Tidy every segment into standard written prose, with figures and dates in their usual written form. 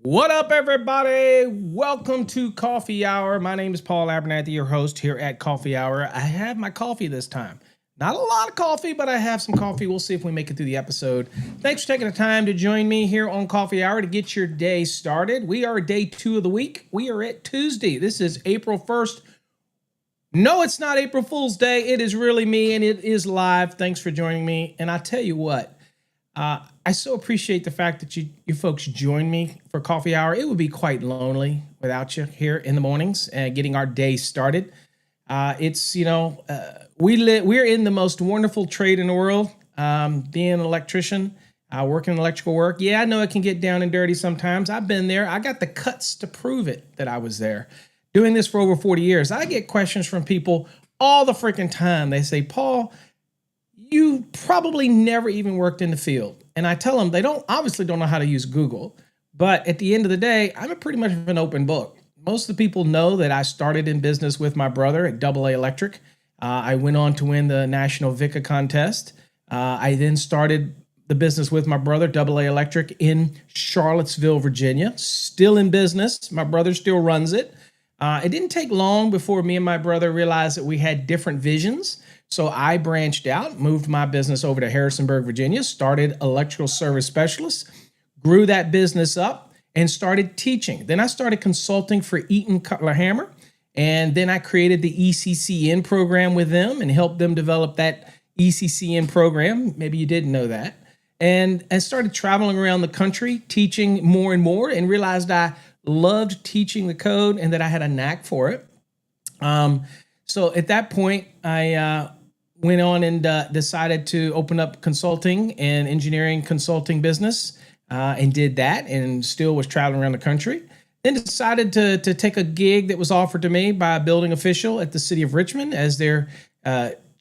What up, everybody? Welcome to Coffee Hour. My name is Paul Abernathy, your host here at Coffee Hour. I have my coffee this time. Not a lot of coffee, but I have some coffee. We'll see if we make it through the episode. Thanks for taking the time to join me here on Coffee Hour to get your day started. We are day 2 of the week. We are at Tuesday. This is April 1st. No, it's not April Fool's Day. It is really me, and it is live. Thanks for joining me. And I tell you what, I so appreciate the fact that you folks join me for Coffee Hour. It would be quite lonely without you here in the mornings and getting our day started. We're in the most wonderful trade in the world, being an electrician, working in electrical work. Yeah, I know it can get down and dirty sometimes. I've been there. I got the cuts to prove it that I was there. Doing this for over 40 years, I get questions from people all the freaking time. They say, Paul, you probably never even worked in the field. And I tell them they obviously don't know how to use Google. But at the end of the day, I'm pretty much an open book. Most of the people know that I started in business with my brother at AA Electric. I went on to win the National VICA contest. I then started the business with my brother, AA Electric, in Charlottesville, Virginia. Still in business. My brother still runs it. It didn't take long before me and my brother realized that we had different visions. So I branched out, moved my business over to Harrisonburg, Virginia, started electrical service specialist, grew that business up, and started teaching. Then I started consulting for Eaton Cutler Hammer, and then I created the ECCN program with them and helped them develop that ECCN program. Maybe you didn't know that. And I started traveling around the country, teaching more and more, and realized I loved teaching the code and that I had a knack for it. So at that point, I went on and decided to open up consulting and engineering consulting business, and did that, and still was traveling around the country. Then decided to take a gig that was offered to me by a building official at the city of Richmond as their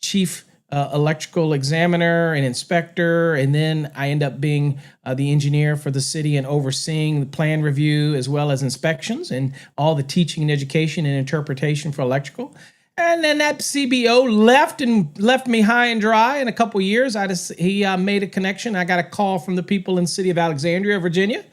chief electrical examiner and inspector. And then I end up being the engineer for the city and overseeing the plan review as well as inspections and all the teaching and education and interpretation for electrical. And then that CBO left me high and dry in a couple of years. He made a connection. I got a call from the people in the city of Alexandria, Virginia,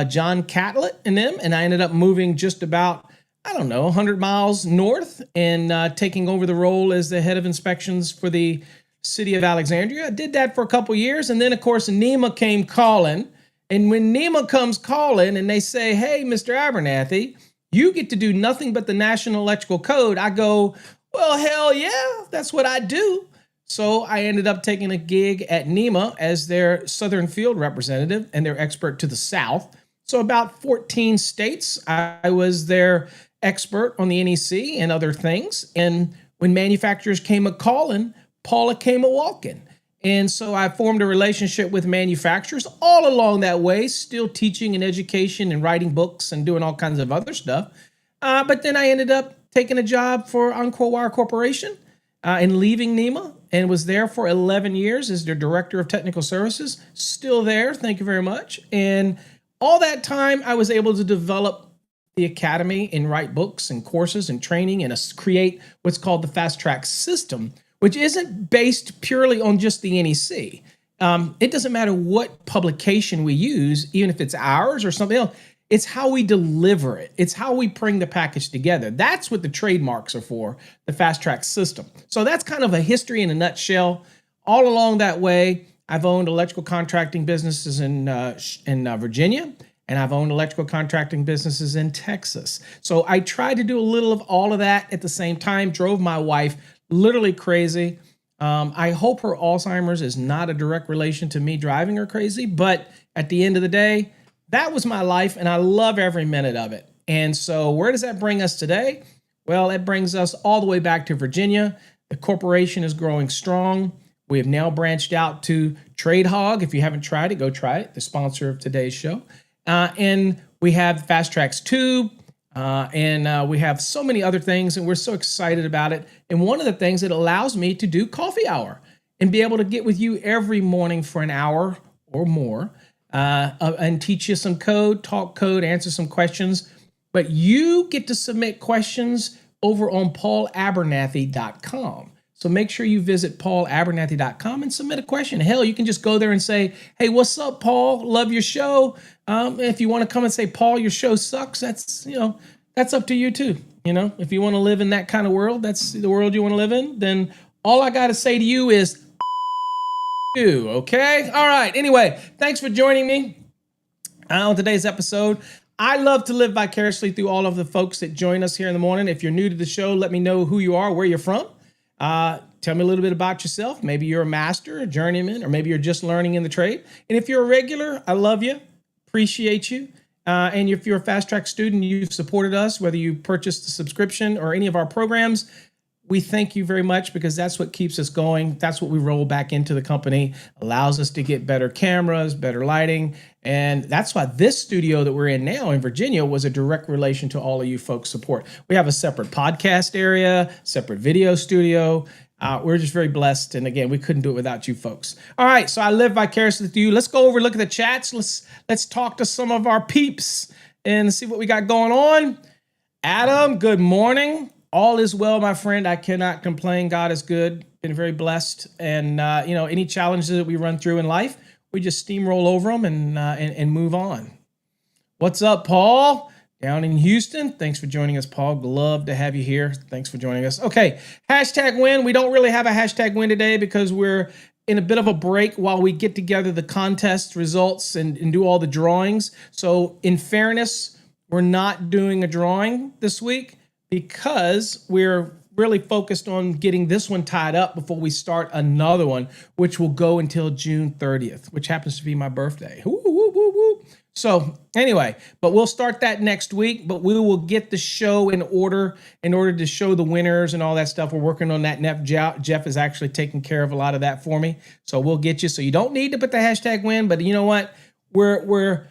John Catlett and them, and I ended up moving just about, 100 miles north and taking over the role as the head of inspections for the city of Alexandria. I did that for a couple of years, and then, of course, NEMA came calling. And when NEMA comes calling and they say, hey, Mr. Abernathy, you get to do nothing but the National Electrical Code, I go, well, hell yeah, that's what I do. So I ended up taking a gig at NEMA as their Southern Field Representative and their expert to the South. So about 14 states, I was their expert on the NEC and other things. And when manufacturers came a-calling, Paula came a-walking. And so I formed a relationship with manufacturers all along that way, still teaching and education and writing books and doing all kinds of other stuff. But then I ended up taking a job for Encore Wire Corporation and leaving NEMA, and was there for 11 years as their director of technical services. Still there, thank you very much. And all that time, I was able to develop the academy and write books and courses and training and create what's called the Fast Track system, which isn't based purely on just the NEC. It doesn't matter what publication we use, even if it's ours or something else. It's how we deliver it. It's how we bring the package together. That's what the trademarks are for, the Fast Track system. So that's kind of a history in a nutshell. All along that way, I've owned electrical contracting businesses in Virginia, and I've owned electrical contracting businesses in Texas. So I tried to do a little of all of that at the same time, drove my wife literally crazy. I hope her Alzheimer's is not a direct relation to me driving her crazy, but at the end of the day, that was my life, and I love every minute of it. And so where does that bring us today? Well, it brings us all the way back to Virginia. The corporation is growing strong. We have now branched out to Trade Hog. If you haven't tried it, go try it, the sponsor of today's show. And we have Fast Tracks Tube, and we have so many other things, and we're so excited about it. And one of the things, it allows me to do coffee hour and be able to get with you every morning for an hour or more, and teach you some code, talk code, answer some questions. But you get to submit questions over on paulabernathy.com. So make sure you visit paulabernathy.com and submit a question. Hell, you can just go there and say, hey, what's up, Paul? Love your show. If you want to come and say, Paul, your show sucks, that's up to you too. If you want to live in that kind of world, that's the world you want to live in, then all I got to say to you is you, okay? All right. Anyway, thanks for joining me on today's episode. I love to live vicariously through all of the folks that join us here in the morning. If you're new to the show, let me know who you are, where you're from. Tell me a little bit about yourself. Maybe you're a master, a journeyman, or maybe you're just learning in the trade. And if you're a regular, I love you, appreciate you. And if you're a Fast Track student, you've supported us, whether you purchased a subscription or any of our programs, we thank you very much, because that's what keeps us going. That's what we roll back into the company, allows us to get better cameras, better lighting. And that's why this studio that we're in now in Virginia was a direct relation to all of you folks' support. We have a separate podcast area, separate video studio. We're just very blessed. And again, we couldn't do it without you folks. All right. So I live vicariously through you. Let's go over, look at the chats. Let's talk to some of our peeps and see what we got going on. Adam, good morning. All is well, my friend. I cannot complain. God is good. Been very blessed. And, any challenges that we run through in life, we just steamroll over them and move on. What's up, Paul? Down in Houston. Thanks for joining us, Paul. Love to have you here. Thanks for joining us. Okay, hashtag win. We don't really have a hashtag win today because we're in a bit of a break while we get together the contest results and do all the drawings. So in fairness, we're not doing a drawing this week because we're really focused on getting this one tied up before we start another one, which will go until June 30th, which happens to be my birthday. Woo, woo, woo, woo. So anyway, but we'll start that next week, but we will get the show in order to show the winners and all that stuff. We're working on that. Jeff is actually taking care of a lot of that for me. So we'll get you. So you don't need to put the hashtag win, but you know what? We're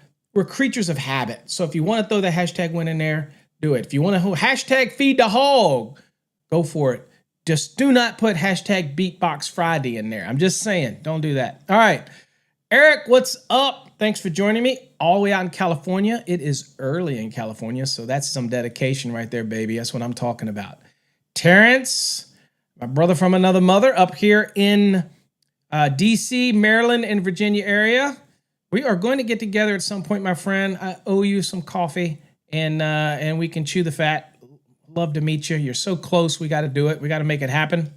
creatures of habit. So if you want to throw the hashtag win in there, do it. If you want to hashtag feed the hog, go for it. Just do not put hashtag Beatbox Friday in there. I'm just saying, don't do that. All right. Eric, what's up? Thanks for joining me all the way out in California. It is early in California, so that's some dedication right there, baby. That's what I'm talking about. Terrence, my brother from another mother, up here in D.C., Maryland, and Virginia area. We are going to get together at some point, my friend. I owe you some coffee, and we can chew the fat. Love to meet you. You're so close. We got to do it. We got to make it happen.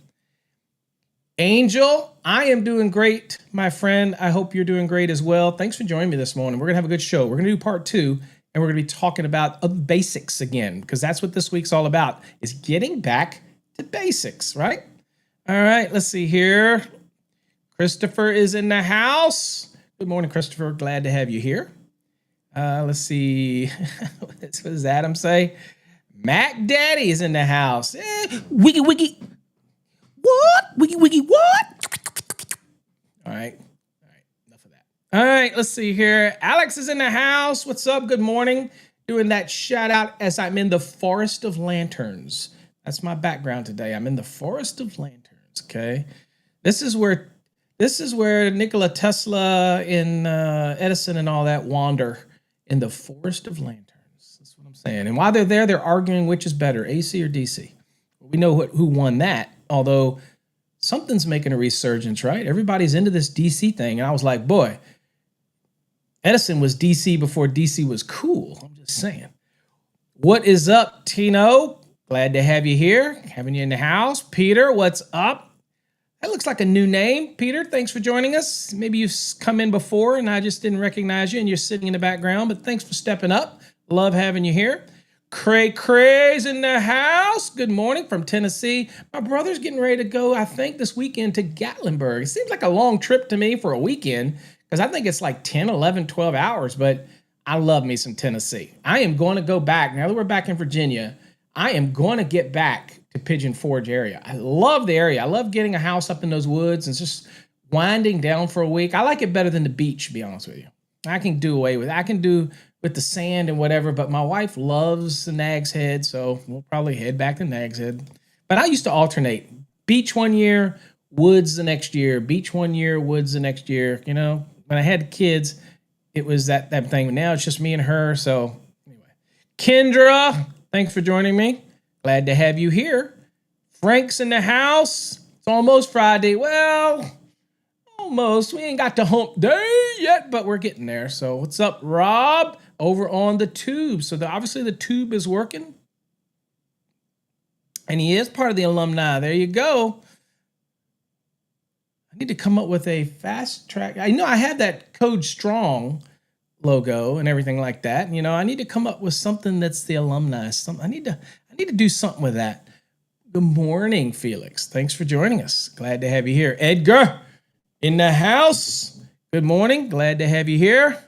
Angel, I am doing great, my friend. I hope you're doing great as well. Thanks for joining me this morning. We're going to have a good show. We're going to do part 2, and we're going to be talking about basics again, because that's what this week's all about, is getting back to basics, right? All right, let's see here. Christopher is in the house. Good morning, Christopher. Glad to have you here. Let's see. What does Adam say? Mac Daddy is in the house. Wiggy, wiggy. What? Wiggy, wiggy, what? All right. Enough of that. All right, let's see here. Alex is in the house. What's up? Good morning. Doing that shout out as I'm in the Forest of Lanterns. That's my background today. I'm in the Forest of Lanterns, okay? This is where Nikola Tesla and Edison and all that wander, in the Forest of Lanterns. That's what I'm saying. And while they're there, they're arguing which is better, AC or DC. We know who won that, although something's making a resurgence, right? Everybody's into this DC thing. And I was like, boy, Edison was DC before DC was cool. I'm just saying. What is up, Tino? Glad to have you here. Having you in the house. Peter, what's up? That looks like a new name. Peter, thanks for joining us. Maybe you've come in before and I just didn't recognize you and you're sitting in the background, but thanks for stepping up. Love having you here. Cray's in the house. Good morning from Tennessee. My brother's getting ready to go, I think, this weekend to Gatlinburg. It seems like a long trip to me for a weekend because I think it's like 10, 11, 12 hours, but I love me some Tennessee. I am going to go back. Now that we're back in Virginia, I am going to get back to Pigeon Forge area. I love the area. I love getting a house up in those woods and just winding down for a week. I like it better than the beach, to be honest with you. I can do away with it. I can do with the sand and whatever, but my wife loves the Nag's Head, so we'll probably head back to Nag's Head. But I used to alternate. Beach one year, woods the next year. Beach one year, woods the next year. You know, when I had kids, it was that thing. But now it's just me and her, so anyway. Kendra, thanks for joining me. Glad to have you here. Frank's in the house. It's almost Friday. Well, almost. We ain't got to hump day yet, but we're getting there. So what's up, Rob? Over on the tube. So obviously the tube is working. And he is part of the alumni. There you go. I need to come up with a fast track. I know I have that Code Strong logo and everything like that. You know, I need to come up with something that's the alumni. I need to do something with that. Good morning, Felix. Thanks for joining us. Glad to have you here. Edgar in the house. Good morning. Glad to have you here.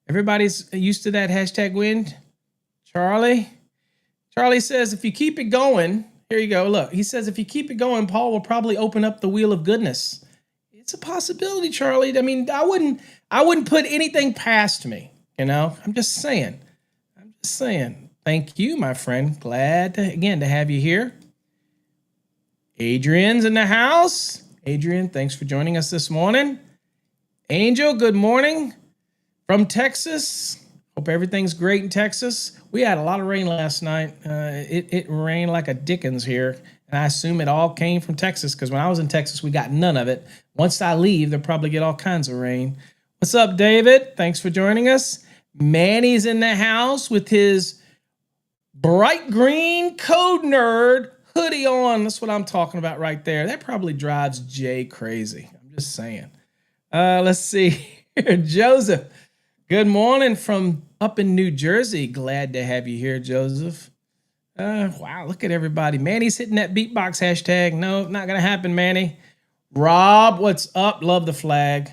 Everybody's used to that hashtag win. Charlie says, if you keep it going, here you go. Look, he says, if you keep it going, Paul will probably open up the wheel of goodness. It's a possibility, Charlie. I mean, I wouldn't put anything past me. You know, I'm just saying. Thank you, my friend. Glad to have you here. Adrian's in the house. Adrian, thanks for joining us this morning. Angel, good morning from Texas. Hope everything's great in Texas. We had a lot of rain last night. It rained like a dickens here. And I assume it all came from Texas because when I was in Texas, we got none of it. Once I leave, they'll probably get all kinds of rain. What's up, David? Thanks for joining us. Manny's in the house with his bright green Code Nerd hoodie on. That's what I'm talking about right there. That probably drives Jay crazy. I'm just saying. Let's see here. Joseph, good morning from up in New Jersey. Glad to have you here, Joseph. Wow, look at everybody. Manny's hitting that beatbox hashtag. No, not going to happen, Manny. Rob, what's up? Love the flag.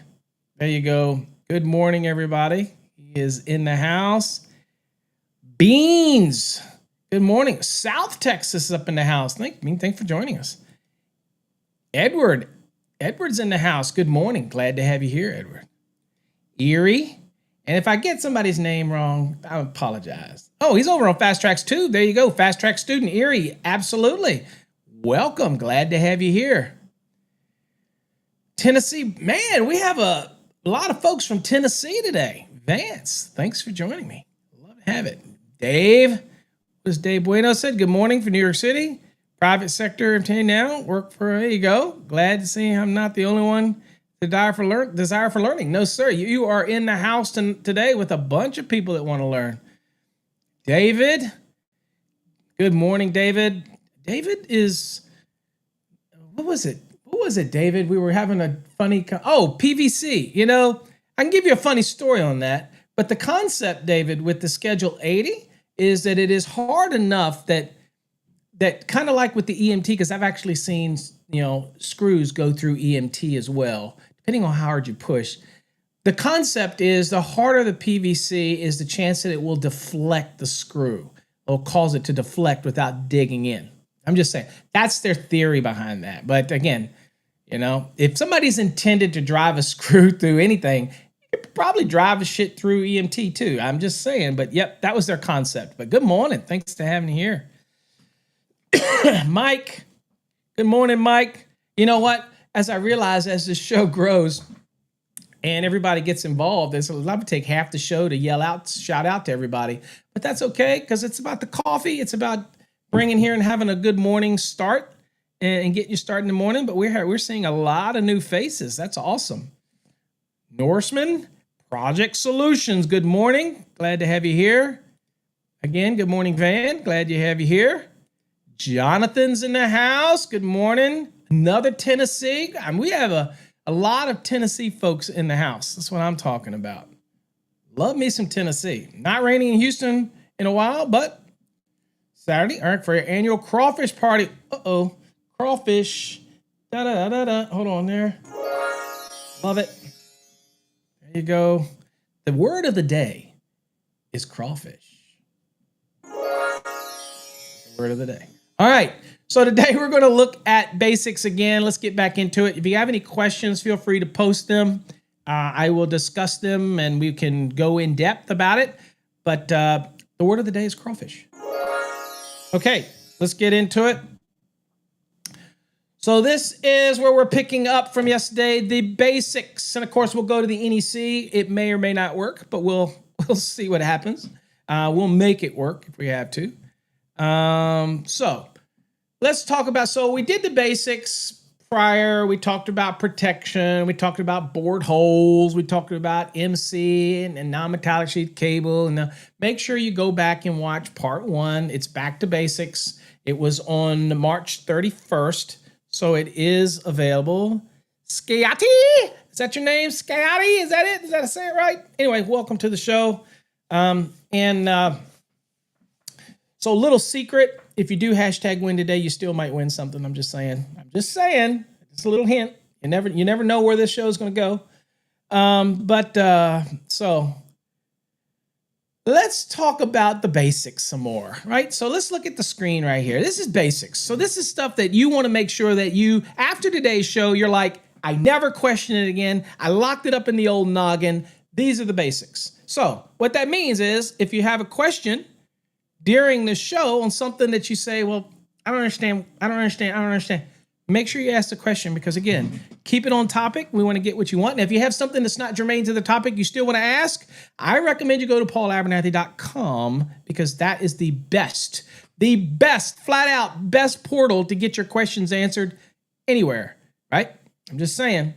There you go. Good morning, everybody. He is in the house. Beans. Good morning. South Texas is up in the house. Thanks for joining us. Edward. Edward's in the house. Good morning. Glad to have you here, Edward. Erie. And if I get somebody's name wrong, I apologize. Oh, he's over on Fast Tracks too. There you go. Fast Track student, Erie. Absolutely. Welcome. Glad to have you here. Tennessee. Man, we have a lot of folks from Tennessee today. Vance, thanks for joining me. Love to have it. Dave. What does Dave Bueno said? Good morning from New York City. Private sector employee now. Work for, there you go. Glad to see I'm not the only one. Desire for learning. No, sir. You are in the house today with a bunch of people that want to learn. David. Good morning, David. David is, what was it? What was it, David? We were having a funny, PVC. You know, I can give you a funny story on that. But the concept, David, with the Schedule 80 is that it is hard enough that kind of like with the EMT, because I've actually seen, screws go through EMT as well, depending on how hard you push. The concept is the harder the PVC is the chance that it will deflect the screw or cause it to deflect without digging in. I'm just saying that's their theory behind that. But again, if somebody's intended to drive a screw through anything, you could probably drive a shit through EMT too. I'm just saying, but yep, that was their concept. But good morning. Thanks for having me here. Mike. Good morning, Mike. You know what? As I realize as this show grows and everybody gets involved, it's allowed to take half the show to shout out to everybody. But that's okay because it's about the coffee. It's about bringing here and having a good morning start and getting you started in the morning. But we're seeing a lot of new faces. That's awesome. Norseman, Project Solutions. Good morning. Glad to have you here. Again, good morning, Van. Glad to have you here. Jonathan's in the house. Good morning. Another Tennessee. We have a lot of Tennessee folks in the house. That's what I'm talking about. Love me some Tennessee. Not raining in Houston in a while, but Saturday, all right, for your annual crawfish party. Crawfish. Da-da-da-da-da. Hold on there. Love it. There you go. The word of the day is crawfish. The word of the day. All right, so today we're going to look at basics again. Let's get back into it. If you have any questions, feel free to post them. I will discuss them and we can go in depth about it. But the word of the day is crawfish. Okay, let's get into it. So this is where we're picking up from yesterday, the basics. And of course, we'll go to the NEC. It may or may not work, but we'll see what happens. We'll make it work if we have to. So let's talk about, so we did the basics prior. We talked about protection. We talked about board holes. We talked about MC and non-metallic sheath cable. And make sure you go back and watch part 1. It's back to basics. It was on March 31st. So it is available. Sciatti, is that your name? Sciatti, is that it? Is that I say it right? Anyway, welcome to the show. So little secret, if you do hashtag win today, you still might win something. I'm just saying. It's a little hint. You never know where this show is going to go. So let's talk about the basics some more, right? So let's look at the screen right here. This is basics. So this is stuff that you want to make sure that you, after today's show, you're like, I never question it again. I locked it up in the old noggin. These are the basics. So what that means is if you have a question during the show on something that you say, well, I don't understand. Make sure you ask the question because, again, keep it on topic. We want to get what you want. And if you have something that's not germane to the topic you still want to ask, I recommend you go to paulabernathy.com because that is the best, flat out best portal to get your questions answered anywhere, right? I'm just saying.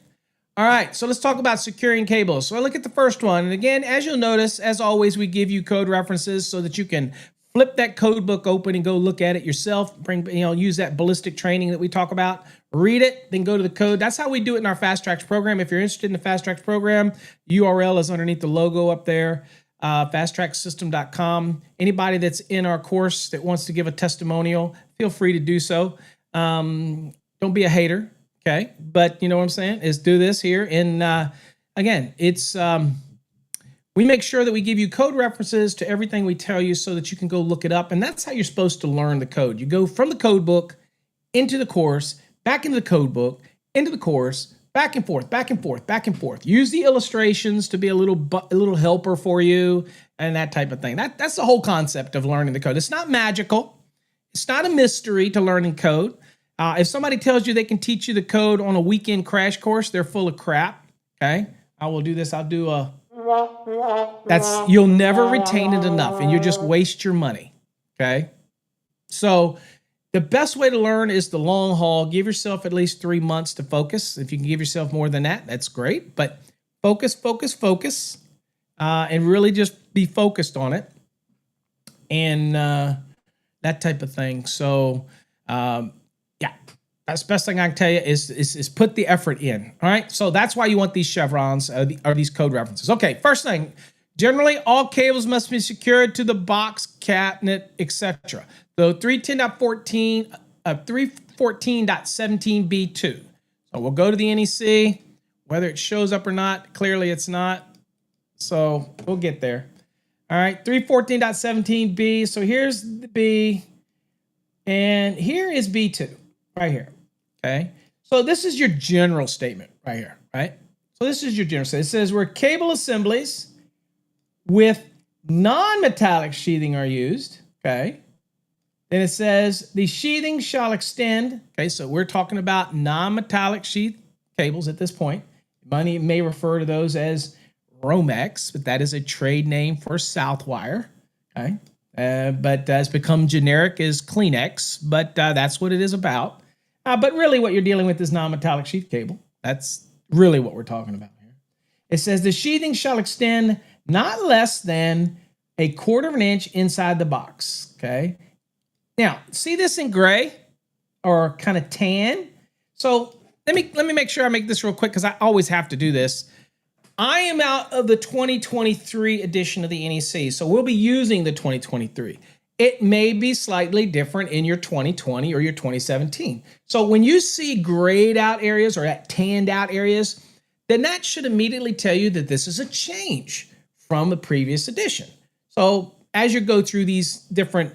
All right, so let's talk about securing cables. So I look at the first one. And again, as you'll notice, as always, we give you code references so that you can flip that code book open and go look at it yourself. Use that ballistic training that we talk about. Read it, then go to the code. That's how we do it in our Fast Tracks program. If you're interested in the Fast Tracks program, URL is underneath the logo up there. fasttracksystem.com. Anybody that's in our course that wants to give a testimonial, feel free to do so. Don't be a hater, okay? But you know what I'm saying? Is do this here. And again, it's we make sure that we give you code references to everything we tell you so that you can go look it up. And that's how you're supposed to learn the code. You go from the code book into the course, back into the code book, into the course, back and forth, back and forth, back and forth. Use the illustrations to be a little helper for you and that type of thing. That's the whole concept of learning the code. It's not magical. It's not a mystery to learning code. If somebody tells you they can teach you the code on a weekend crash course, they're full of crap. Okay, I will do this. I'll do a. You'll never retain it enough, and you just waste your money. Okay, so the best way to learn is the long haul. Give yourself at least 3 months to focus. If you can give yourself more than that, that's great. But focus, and really just be focused on it, and that type of thing. So, yeah, that's the best thing I can tell you is put the effort in. All right. So that's why you want these chevrons or these code references. Okay. First thing, generally all cables must be secured to the box, cabinet, etc. So 314.17b2. So we'll go to the NEC, whether it shows up or not. Clearly it's not. So we'll get there. All right, 314.17b. So here's the B, and here is B2, right here. Okay. So this is your general statement right here, right? So this is your general statement. It says where cable assemblies with non-metallic sheathing are used, okay? Then it says the sheathing shall extend. Okay, so we're talking about non-metallic sheath cables at this point. Money may refer to those as Romex, but that is a trade name for Southwire. Okay, but it's become generic as Kleenex, but that's what it is about. But really what you're dealing with is non-metallic sheath cable. That's really what we're talking about here. It says the sheathing shall extend not less than 1/4 of an inch inside the box. Okay. Now, see this in gray or kind of tan? So let me make sure I make this real quick because I always have to do this. I am out of the 2023 edition of the NEC, so we'll be using the 2023. It may be slightly different in your 2020 or your 2017. So when you see grayed out areas or tanned out areas, then that should immediately tell you that this is a change from the previous edition. So as you go through these different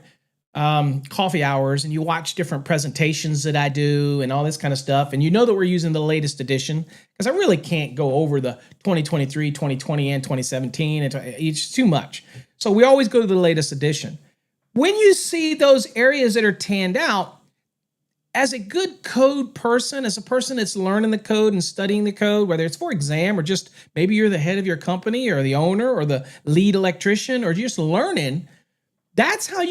coffee hours and you watch different presentations that I do and all this kind of stuff, and you know that we're using the latest edition because I really can't go over the 2023, 2020, and 2017. It's too much. So we always go to the latest edition. When you see those areas that are tanned out, as a good code person, as a person that's learning the code and studying the code, whether it's for exam or just maybe you're the head of your company or the owner or the lead electrician or just learning, that's how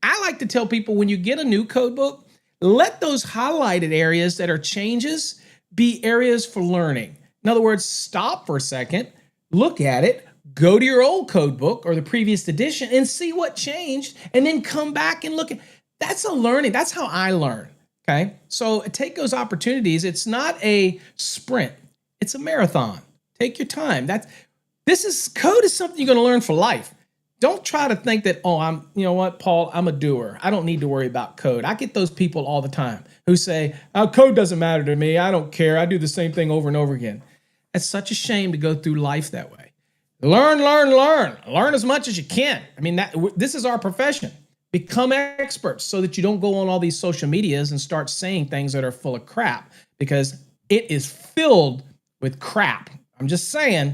I like to tell people when you get a new code book, let those highlighted areas that are changes be areas for learning. In other words, stop for a second, look at it, go to your old code book or the previous edition and see what changed, and then come back and look at. That's a learning. That's how I learn. Okay. So take those opportunities. It's not a sprint. It's a marathon. Take your time. Code is something you're going to learn for life. Don't try to think that, you know what, Paul, I'm a doer. I don't need to worry about code. I get those people all the time who say, oh, code doesn't matter to me. I don't care. I do the same thing over and over again. It's such a shame to go through life that way. Learn. Learn as much as you can. I mean, this is our profession. Become experts so that you don't go on all these social medias and start saying things that are full of crap because it is filled with crap. I'm just saying.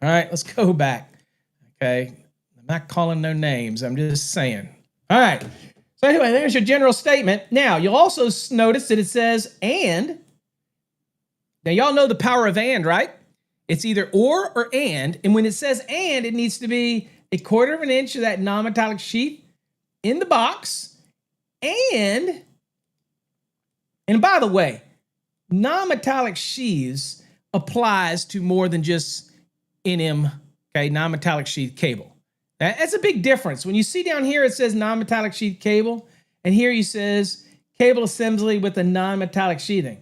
All right, let's go back. Okay, I'm not calling no names. I'm just saying. All right. So anyway, there's your general statement. Now, you'll also notice that it says and. Now, y'all know the power of and, right? It's either or and. And when it says and, it needs to be 1/4 of an inch of that non-metallic sheath in the box. And by the way, non-metallic sheaths applies to more than just NM, okay, non-metallic sheath cable. That's a big difference. When you see down here, it says non-metallic sheath cable, and here it says cable assembly with a non-metallic sheathing.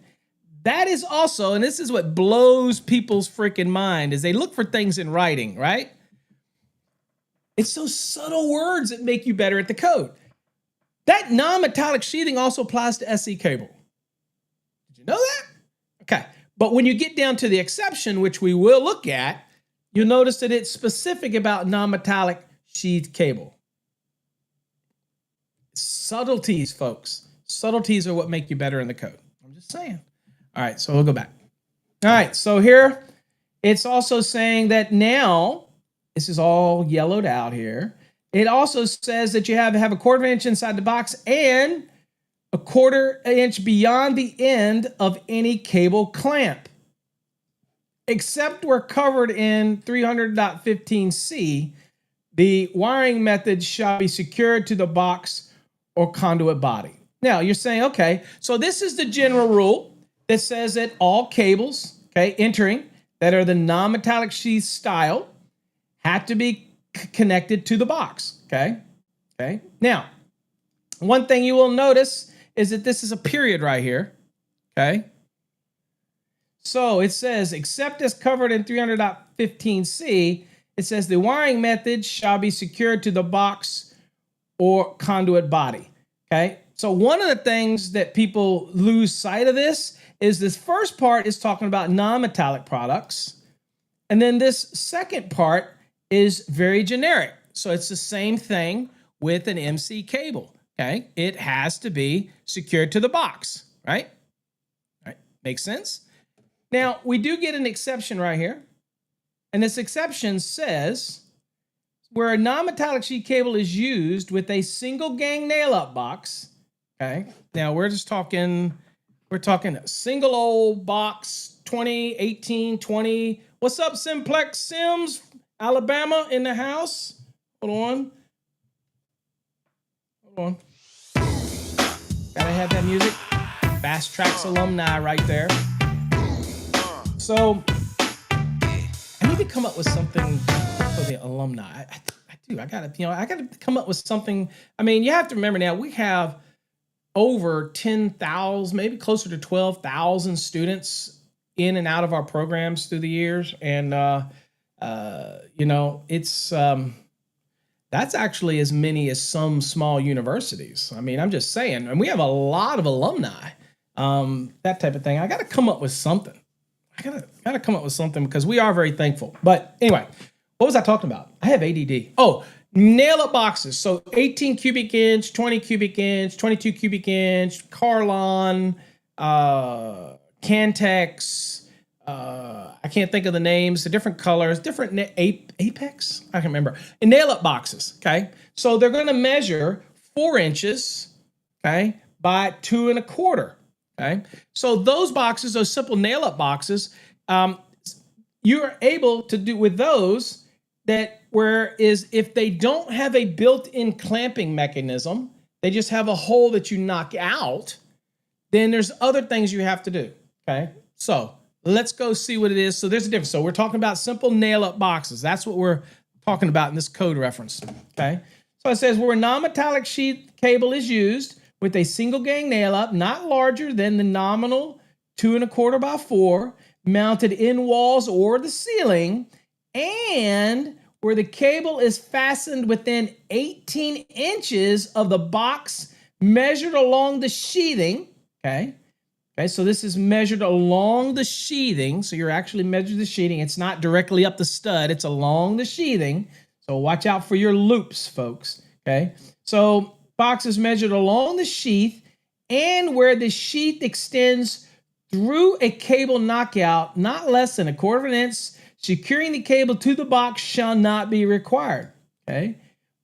that is also, and this is what blows people's freaking mind, is they look for things in writing, right? It's those subtle words that make you better at the code. That non-metallic sheathing also applies to SE cable. Did you know that? Okay. But when you get down to the exception, which we will look at, you'll notice that it's specific about non-metallic sheathed cable. Subtleties, folks. Subtleties are what make you better in the code. I'm just saying. All right, so we'll go back. All right, so here it's also saying that now, this is all yellowed out here. It also says that you have to have a 1/4 inch inside the box and a 1/4 inch beyond the end of any cable clamp, except where covered in 300.15c. The wiring method shall be secured to the box or conduit body. Now you're saying, okay, so this is the general rule that says that all cables, okay, entering that are the non-metallic sheath style have to be connected to the box, okay? Okay. Now, one thing you will notice is that this is a period right here, okay? So it says, except as covered in 300.15c, it says the wiring method shall be secured to the box or conduit body, okay? So one of the things that people lose sight of this is this first part is talking about non-metallic products. And then this second part is very generic. So it's the same thing with an MC cable, okay? It has to be secured to the box, right? All right, makes sense? Now, we do get an exception right here. And this exception says, where a non-metallic sheet cable is used with a single gang nail-up box, okay? Now, we're talking a single old box, 20, 18, 20. What's up, Simplex Sims? Alabama in the house. Hold on. Gotta have that music. Fast Tracks alumni right there. So I need to come up with something for the alumni. I do. I gotta come up with something. I mean, you have to remember now we have over 10,000, maybe closer to 12,000 students in and out of our programs through the years, and it's that's actually as many as some small universities. I mean, I'm just saying, and we have a lot of alumni, that type of thing. I got to come up with something. I gotta come up with something because we are very thankful. But anyway, what was I talking about? I have ADD. Oh, nail-up boxes. So 18 cubic inch, 20 cubic inch, 22 cubic inch, Carlon, Cantex. I can't think of the names, the different colors, different Apex. I can remember. And nail-up boxes. Okay, so they're going to measure 4 inches. Okay, by 2 1/4. Okay, so those boxes, those simple nail-up boxes, you are able to do with those that whereas if they don't have a built-in clamping mechanism, they just have a hole that you knock out, then there's other things you have to do. Okay, so let's go see what it is. So there's a difference. So we're talking about simple nail-up boxes. That's what we're talking about in this code reference. Okay, so it says where a non-metallic sheath cable is used with a single gang nail-up, not larger than the nominal 2 1/4 by 4, mounted in walls or the ceiling, and where the cable is fastened within 18 inches of the box measured along the sheathing. Okay, so this is measured along the sheathing. So you're actually measuring the sheathing. It's not directly up the stud. It's along the sheathing. So watch out for your loops, folks. Okay, so box is measured along the sheath and where the sheath extends through a cable knockout, not less than 1/4 inch. Securing the cable to the box shall not be required. Okay,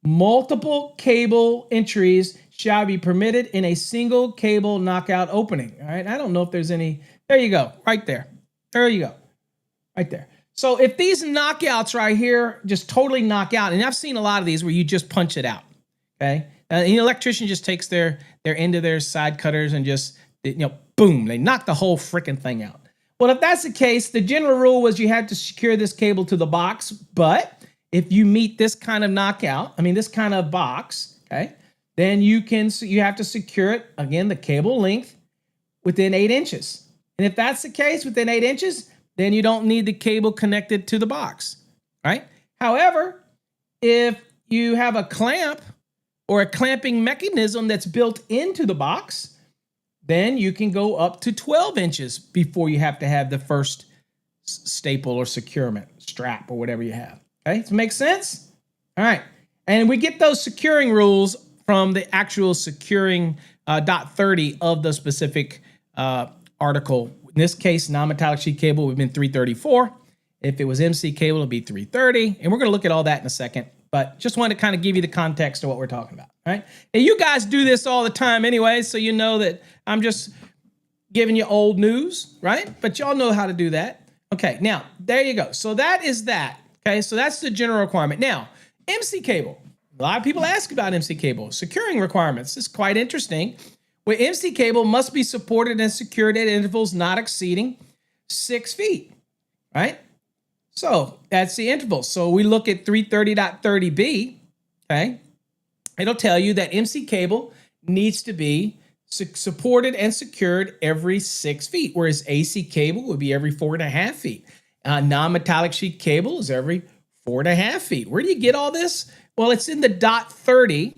multiple cable entries shall be permitted in a single cable knockout opening. All right, I don't know if there's any. There you go, right there. There you go, right there. So if these knockouts right here just totally knock out, and I've seen a lot of these where you just punch it out. Okay. An electrician just takes their end of their side cutters and just, boom, they knock the whole freaking thing out. Well, if that's the case, the general rule was you had to secure this cable to the box. But if you meet this kind of knockout, this kind of box, okay, then you have to secure it, again, the cable length within 8 inches. And if that's the case within 8 inches, then you don't need the cable connected to the box, right? However, if you have a clamp or a clamping mechanism that's built into the box, then you can go up to 12 inches before you have to have the first staple or securement, strap, or whatever you have. Okay, does it make sense? All right, and we get those securing rules from the actual securing dot 30 of the specific article. In this case, non-metallic sheet cable would have been 334. If it was MC cable, it would be 330. And we're going to look at all that in a second. But just wanted to kind of give you the context of what we're talking about. All right. And you guys do this all the time anyway, so you know that I'm just giving you old news, right? But y'all know how to do that. Okay, now, there you go. So that is that. Okay, so that's the general requirement. Now, MC cable. A lot of people ask about MC cable. Securing requirements. This is quite interesting. Where MC cable must be supported and secured at intervals not exceeding 6 feet, right? So that's the interval. So we look at 330.30b, okay? It'll tell you that MC cable needs to be supported and secured every 6 feet, whereas AC cable would be every 4.5 feet. Non-metallic sheet cable is every 4.5 feet. Where do you get all this? Well, it's in the dot 30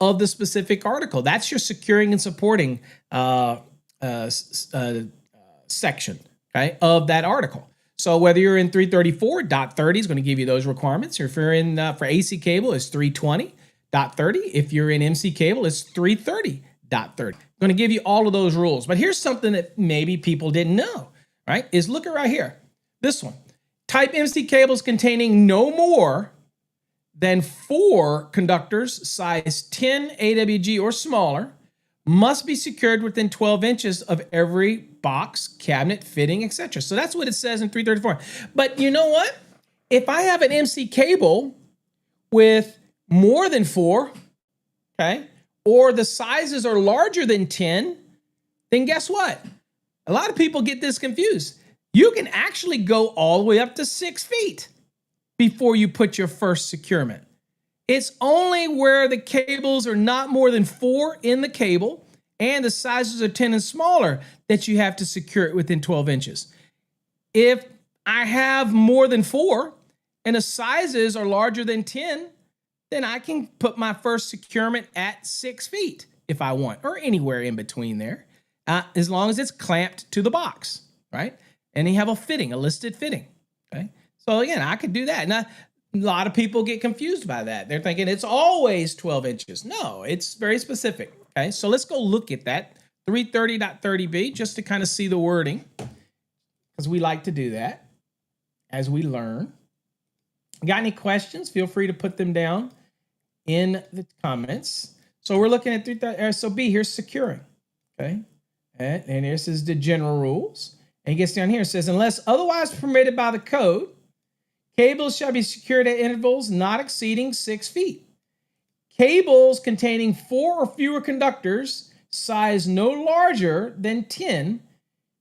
of the specific article. That's your securing and supporting section, okay, of that article. So whether you're in 334.30 is going to give you those requirements. Or if you're in for AC cable, it's 320.30. If you're in MC cable, it's 330.30. I'm going to give you all of those rules. But here's something that maybe people didn't know, right? Is look at right here. This one. Type MC cables containing no more than 4 conductors, size 10 AWG or smaller, must be secured within 12 inches of every box, cabinet, fitting, etc. So that's what it says in 334. But you know what? If I have an MC cable with more than 4, okay, or the sizes are larger than 10, then guess what? A lot of people get this confused. You can actually go all the way up to 6 feet before you put your first securement. It's only where the cables are not more than 4 in the cable and the sizes are 10 and smaller that you have to secure it within 12 inches. If I have more than 4 and the sizes are larger than 10, then I can put my first securement at 6 feet if I want, or anywhere in between there, as long as it's clamped to the box, right? And you have a fitting, a listed fitting, okay? So again, I could do that. Now, a lot of people get confused by that. They're thinking it's always 12 inches. No, it's very specific. Okay, so let's go look at that 330.30b just to kind of see the wording, because we like to do that as we learn. Got any questions? Feel free to put them down in the comments. So we're looking at 330. So B, here's securing. Okay, and this is the general rules. And it gets down here. It says, unless otherwise permitted by the code, cables shall be secured at intervals not exceeding 6 feet. Cables containing 4 or fewer conductors, size no larger than 10,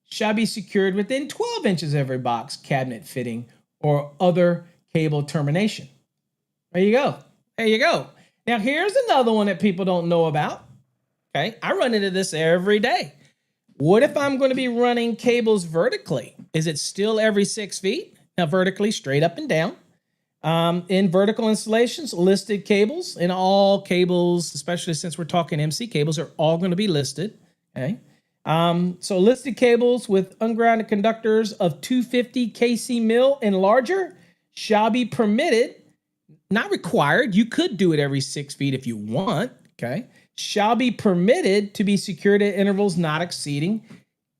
shall be secured within 12 inches of every box, cabinet, fitting, or other cable termination. There you go. There you go. Now, here's another one that people don't know about. Okay, I run into this every day. What if I'm going to be running cables vertically? Is it still every 6 feet? Now, vertically, straight up and down. In vertical installations, listed cables, and all cables, especially since we're talking MC cables, are all going to be listed. Okay. So listed cables with ungrounded conductors of 250 kc mil and larger shall be permitted, not required. You could do it every 6 feet if you want. Okay. Shall be permitted to be secured at intervals not exceeding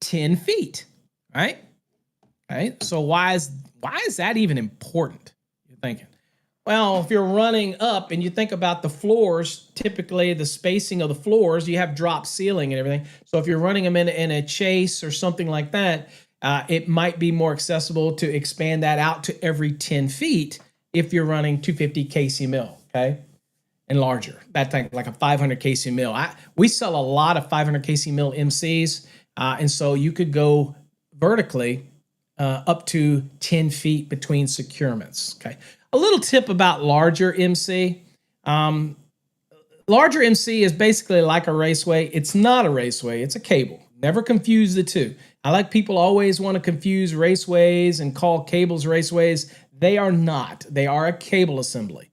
10 feet. Right. Right. So why is that even important? You're thinking, well, if you're running up and you think about the floors, typically the spacing of the floors, you have drop ceiling and everything. So if you're running them in a chase or something like that, it might be more accessible to expand that out to every 10 feet if you're running 250 kc mil, okay, and larger. That thing, like a 500 kc mil. We sell a lot of 500 kc mil MCs, and so you could go vertically up to 10 feet between securements. Okay. A little tip about larger MC. Larger MC is basically like a raceway. It's not a raceway. It's a cable. Never confuse the two. I like people always want to confuse raceways and call cables raceways. They are not. They are a cable assembly.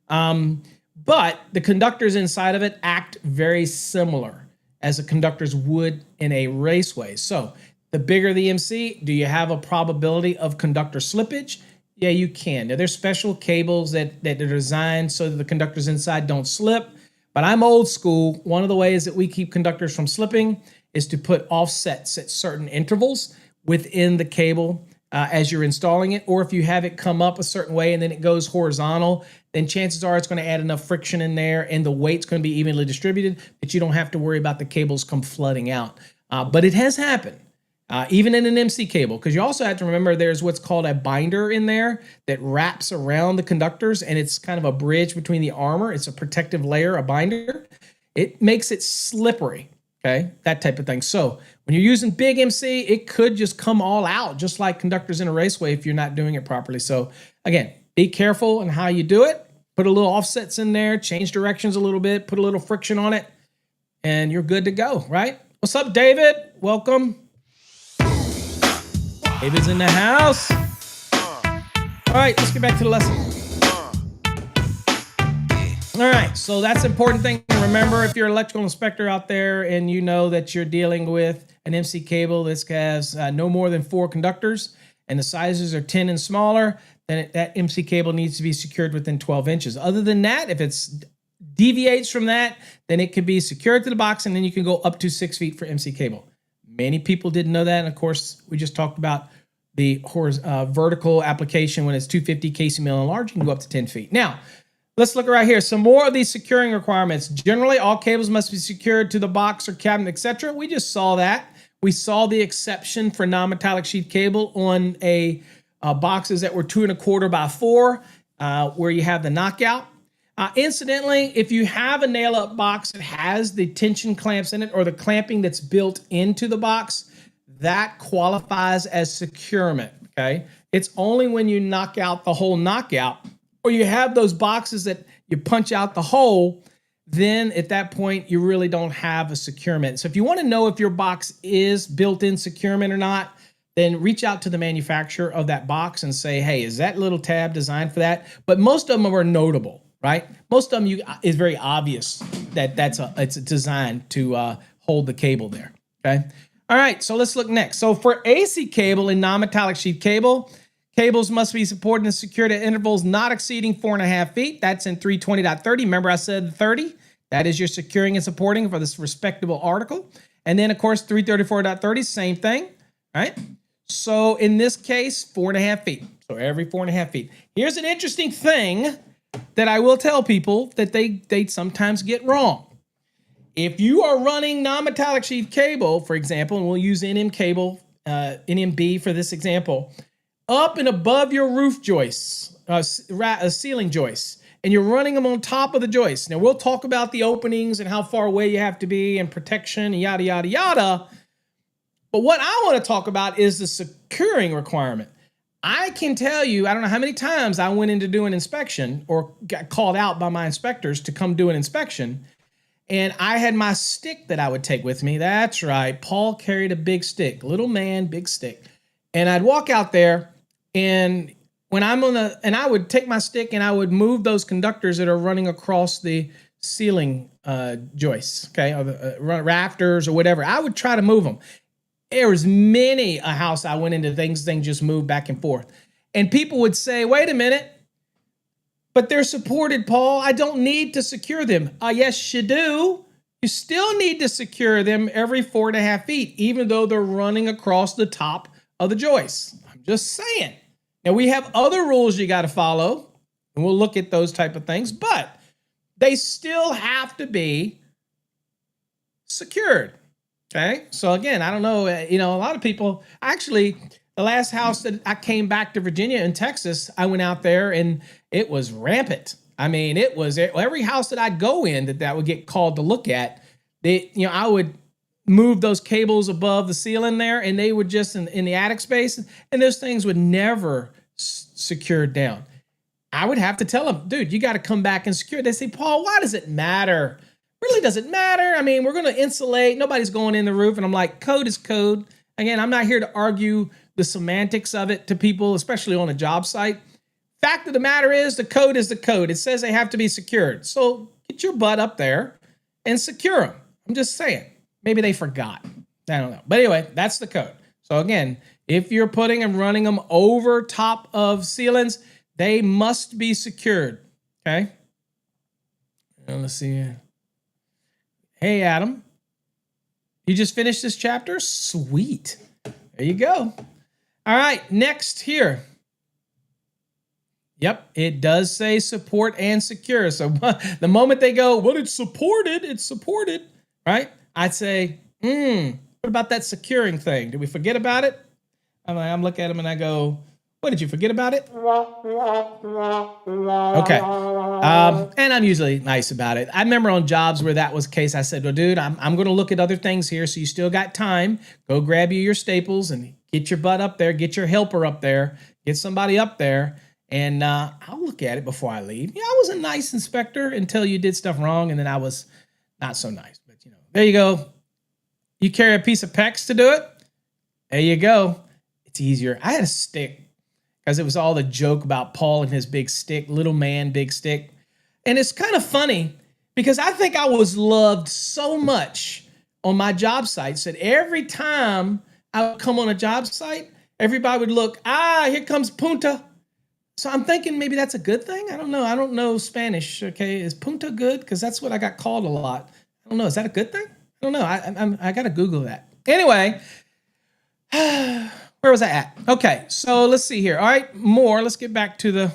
But the conductors inside of it act very similar as the conductors would in a raceway. So the bigger the MC, do you have a probability of conductor slippage? Yeah, you can. Now, there's special cables that are designed so that the conductors inside don't slip. But I'm old school. One of the ways that we keep conductors from slipping is to put offsets at certain intervals within the cable as you're installing it. Or if you have it come up a certain way and then it goes horizontal, then chances are it's going to add enough friction in there and the weight's going to be evenly distributed that you don't have to worry about the cables come flooding out. But it has happened. Even in an MC cable, because you also have to remember there's what's called a binder in there that wraps around the conductors, and it's kind of a bridge between the armor. It's a protective layer, a binder. It makes it slippery, okay? That type of thing. So when you're using big MC, it could just come all out, just like conductors in a raceway if you're not doing it properly. So again, be careful in how you do it. Put a little offsets in there, change directions a little bit, put a little friction on it, and you're good to go, right? What's up, David? Welcome. David's in the house. All right, let's get back to the lesson. All right, so that's an important thing to remember if you're an electrical inspector out there and you know that you're dealing with an MC cable that has no more than 4 conductors and the sizes are 10 and smaller, then that MC cable needs to be secured within 12 inches. Other than that, if it deviates from that, then it can be secured to the box and then you can go up to 6 feet for MC cable. Many people didn't know that. And of course, we just talked about the vertical application when it's 250 kc mil and large, you can go up to 10 feet. Now, let's look right here. Some more of these securing requirements. Generally, all cables must be secured to the box or cabinet, etc. We just saw that. We saw the exception for non-metallic sheath cable on boxes that were 2 1/4 by 4, where you have the knockout. Incidentally, if you have a nail-up box that has the tension clamps in it or the clamping that's built into the box, that qualifies as securement, okay? It's only when you knock out the whole knockout or you have those boxes that you punch out the hole, then at that point, you really don't have a securement. So if you want to know if your box is built-in securement or not, then reach out to the manufacturer of that box and say, hey, is that little tab designed for that? But most of them are notable. Right? Most of them is very obvious that it's designed to hold the cable there. Okay. All right. So let's look next. So for AC cable and non-metallic sheath cable, cables must be supported and secured at intervals not exceeding 4.5 feet. That's in 320.30. Remember I said 30? That is your securing and supporting for this respectable article. And then of course 334.30, same thing. Right? So in this case, 4.5 feet. So every 4.5 feet. Here's an interesting thing that I will tell people that they sometimes get wrong. If you are running non-metallic sheath cable, for example, and we'll use NM cable, NMB for this example, up and above your roof joists, ceiling joists, and you're running them on top of the joists. Now, we'll talk about the openings and how far away you have to be and protection and yada, yada, yada. But what I want to talk about is the securing requirement. I can tell you, I don't know how many times I went in to do an inspection or got called out by my inspectors to come do an inspection. And I had my stick that I would take with me. That's right. Paul carried a big stick, little man, big stick. And I'd walk out there and I would take my stick and I would move those conductors that are running across the ceiling joists, okay, or the rafters or whatever. I would try to move them. There was many a house I went into, things just moved back and forth. And people would say, wait a minute, but they're supported, Paul. I don't need to secure them. Yes, you do. You still need to secure them every 4.5 feet, even though they're running across the top of the joists. I'm just saying. Now, we have other rules you got to follow, and we'll look at those type of things, but they still have to be secured. Okay, so again, I don't know, a lot of people, actually, the last house that I came back to Virginia and Texas, I went out there and it was rampant. I mean, it was every house that I'd go in that would get called to look at, I would move those cables above the ceiling there and they would just in the attic space and those things would never secure down. I would have to tell them, dude, you got to come back and secure. They say, Paul, why does it matter? Really doesn't matter. I mean, we're going to insulate. Nobody's going in the roof. And I'm like, code is code. Again, I'm not here to argue the semantics of it to people, especially on a job site. Fact of the matter is, the code is the code. It says they have to be secured. So get your butt up there and secure them. I'm just saying. Maybe they forgot. I don't know. But anyway, that's the code. So again, if you're putting and running them over top of ceilings, they must be secured. Okay? Let's see. Hey, Adam. You just finished this chapter? Sweet. There you go. All right, next here. Yep, it does say support and secure. So the moment they go, well, it's supported, right? I'd say, what about that securing thing? Did we forget about it? I'm looking at them and I go, what, did you forget about it? Okay. And I'm usually nice about it. I remember on jobs where that was the case, I said, well, dude, I'm going to look at other things here. So you still got time. Go grab you your staples and get your butt up there. Get your helper up there. Get somebody up there. And I'll look at it before I leave. Yeah, I was a nice inspector until you did stuff wrong. And then I was not so nice. But, there you go. You carry a piece of PEX to do it. There you go. It's easier. I had a stick. Because it was all the joke about Paul and his big stick, little man, big stick. And it's kind of funny because I think I was loved so much on my job sites that every time I would come on a job site, everybody would look, here comes Punta. So I'm thinking maybe that's a good thing. I don't know. I don't know Spanish. Okay. Is Punta good? Because that's what I got called a lot. I don't know. Is that a good thing? I don't know. I got to Google that. Anyway. Where was I at? Okay, so let's see here. All right, more. Let's get back to the...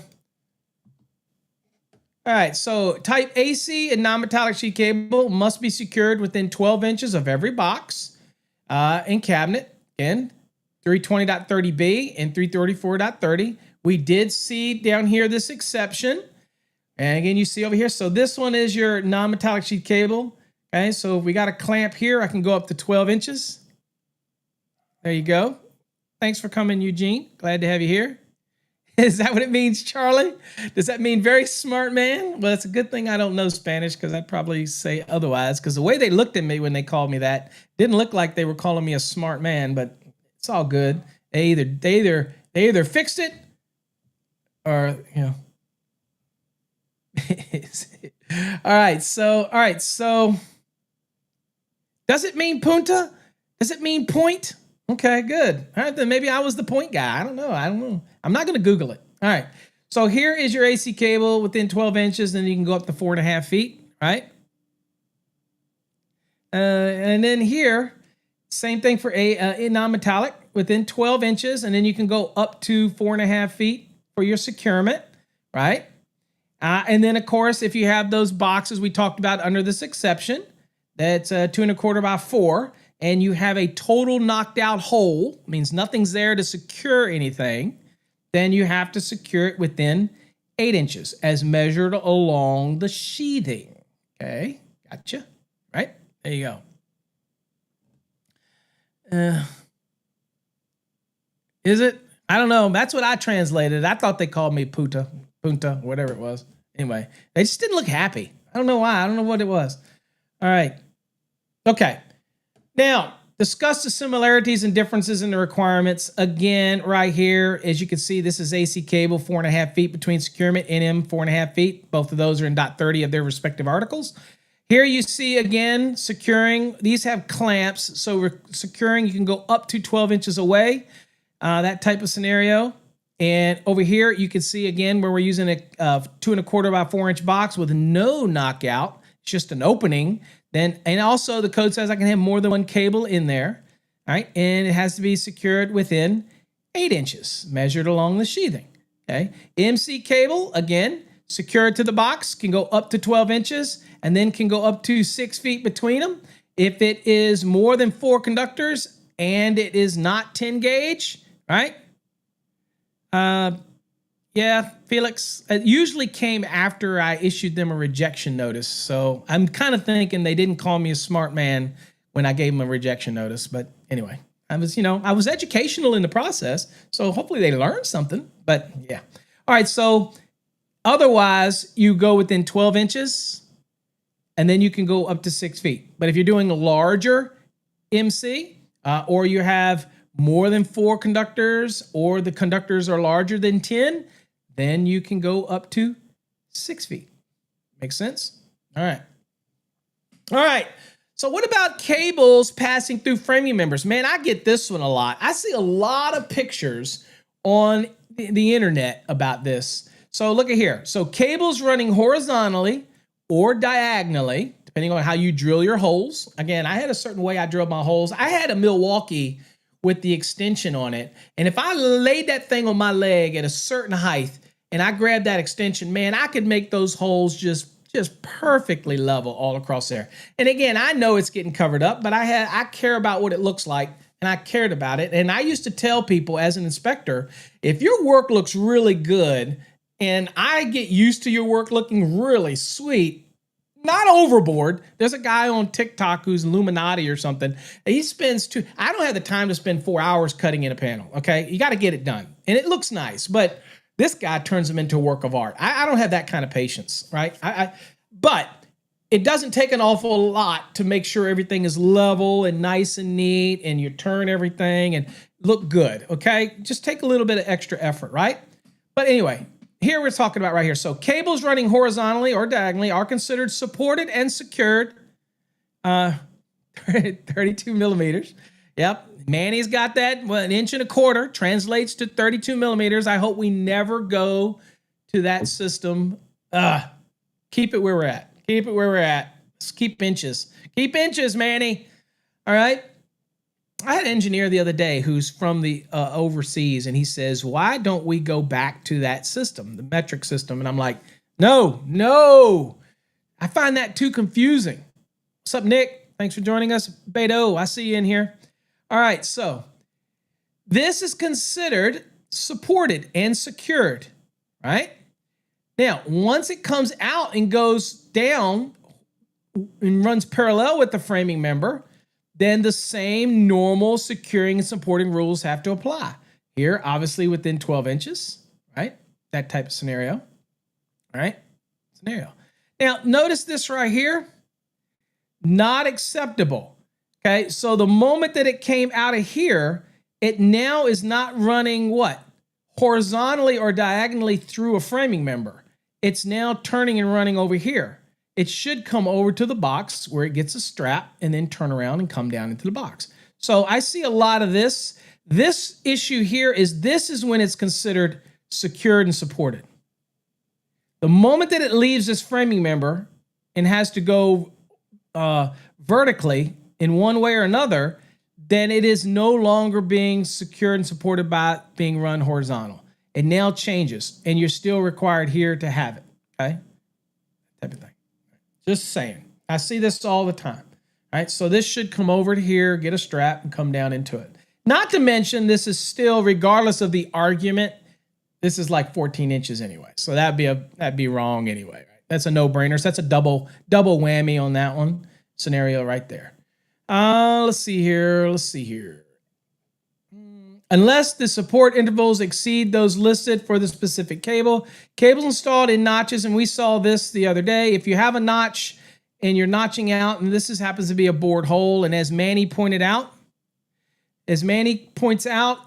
All right, so type AC and non-metallic sheet cable must be secured within 12 inches of every box and cabinet. Again, 320.30b and 334.30. We did see down here this exception. And again, you see over here. So this one is your non-metallic sheet cable. Okay, so if we got a clamp here, I can go up to 12 inches. There you go. Thanks for coming, Eugene. Glad to have you here. Is that what it means, Charlie? Does that mean very smart man? Well, it's a good thing I don't know Spanish because I'd probably say otherwise. Because the way they looked at me when they called me that didn't look like they were calling me a smart man, but it's all good. They either fixed it or, All right. So does it mean punta? Does it mean point? Okay, good. All right, then maybe I was the point guy. I don't know. I'm not going to Google it. All right. So here is your AC cable within 12 inches. Then you can go up to 4.5 feet, right? And then here, same thing for a non-metallic within 12 inches. And then you can go up to 4.5 feet for your securement, right? And then, of course, if you have those boxes we talked about under this exception, that's 2.25 by 4. And you have a total knocked out hole, means nothing's there to secure anything, then you have to secure it within 8 inches as measured along the sheathing. Okay, gotcha. Right, there you go. Is it? I don't know. That's what I translated. I thought they called me punta, whatever it was. Anyway, they just didn't look happy. I don't know why. I don't know what it was. All right. Okay. Now, discuss the similarities and differences in the requirements. Again, right here, as you can see, this is AC cable, 4.5 feet between securement, NM, 4.5 feet. Both of those are in .30 of their respective articles. Here you see, again, securing. These have clamps, so securing, you can go up to 12 inches away, that type of scenario. And over here, you can see, again, where we're using a 2.25 by 4 inch box with no knockout. It's just an opening. Then, and also the code says I can have more than one cable in there, all right? And it has to be secured within 8 inches, measured along the sheathing, okay? MC cable, again, secured to the box, can go up to 12 inches, and then can go up to 6 feet between them. If it is more than 4 conductors and it is not 10 gauge, right? Yeah, Felix, it usually came after I issued them a rejection notice. So I'm kind of thinking they didn't call me a smart man when I gave them a rejection notice. But anyway, I was educational in the process. So hopefully they learned something. But yeah. All right. So otherwise, you go within 12 inches and then you can go up to 6 feet. But if you're doing a larger MC, or you have more than 4 conductors, or the conductors are larger than 10, then you can go up to 6 feet. Makes sense? All right. All right. So what about cables passing through framing members? Man, I get this one a lot. I see a lot of pictures on the internet about this. So look at here. So cables running horizontally or diagonally, depending on how you drill your holes. Again, I had a certain way I drilled my holes. I had a Milwaukee with the extension on it. And if I laid that thing on my leg at a certain height and I grabbed that extension, man, I could make those holes just perfectly level all across there. And again, I know it's getting covered up, but I care about what it looks like, and I cared about it. And I used to tell people as an inspector, if your work looks really good and I get used to your work looking really sweet, not overboard. There's a guy on TikTok who's Illuminati or something. He spends I don't have the time to spend 4 hours cutting in a panel. Okay. You got to get it done. And it looks nice, but this guy turns them into a work of art. I don't have that kind of patience, right? But it doesn't take an awful lot to make sure everything is level and nice and neat, and you turn everything and look good, okay? Just take a little bit of extra effort, right? But anyway, here we're talking about right here. So cables running horizontally or diagonally are considered supported and secured. 32 millimeters. Yep. Manny's got that. Well, 1.25 inches translates to 32 millimeters. I hope we never go to that system. Keep it where we're at. Keep it where we're at. Let's keep inches. Keep inches, Manny. All right. I had an engineer the other day who's from the overseas, and he says, why don't we go back to that system, the metric system? And I'm like, no. I find that too confusing. What's up, Nick? Thanks for joining us. Beto, I see you in here. All right, so this is considered supported and secured, right? Now, once it comes out and goes down and runs parallel with the framing member, then the same normal securing and supporting rules have to apply. Here, obviously within 12 inches, right? That type of scenario, all right? Now, notice this right here, not acceptable. Okay, so the moment that it came out of here, it now is not running what? Horizontally or diagonally through a framing member. It's now turning and running over here. It should come over to the box where it gets a strap and then turn around and come down into the box. So I see a lot of this. This issue here is this is when it's considered secured and supported. The moment that it leaves this framing member and has to go vertically in one way or another, then it is no longer being secured and supported by being run horizontal. It now changes, and you're still required here to have it, okay? Type of thing. Just saying. I see this all the time, all right? So this should come over to here, get a strap, and come down into it. Not to mention, this is still, regardless of the argument, this is like 14 inches anyway. So that'd be wrong anyway, right? That's a no-brainer. So that's a double whammy on that one scenario right there. Let's see here. Unless the support intervals exceed those listed for the specific cable. Cables installed in notches, and we saw this the other day. If you have a notch and you're notching out, and this happens to be a bored hole, and as Manny points out,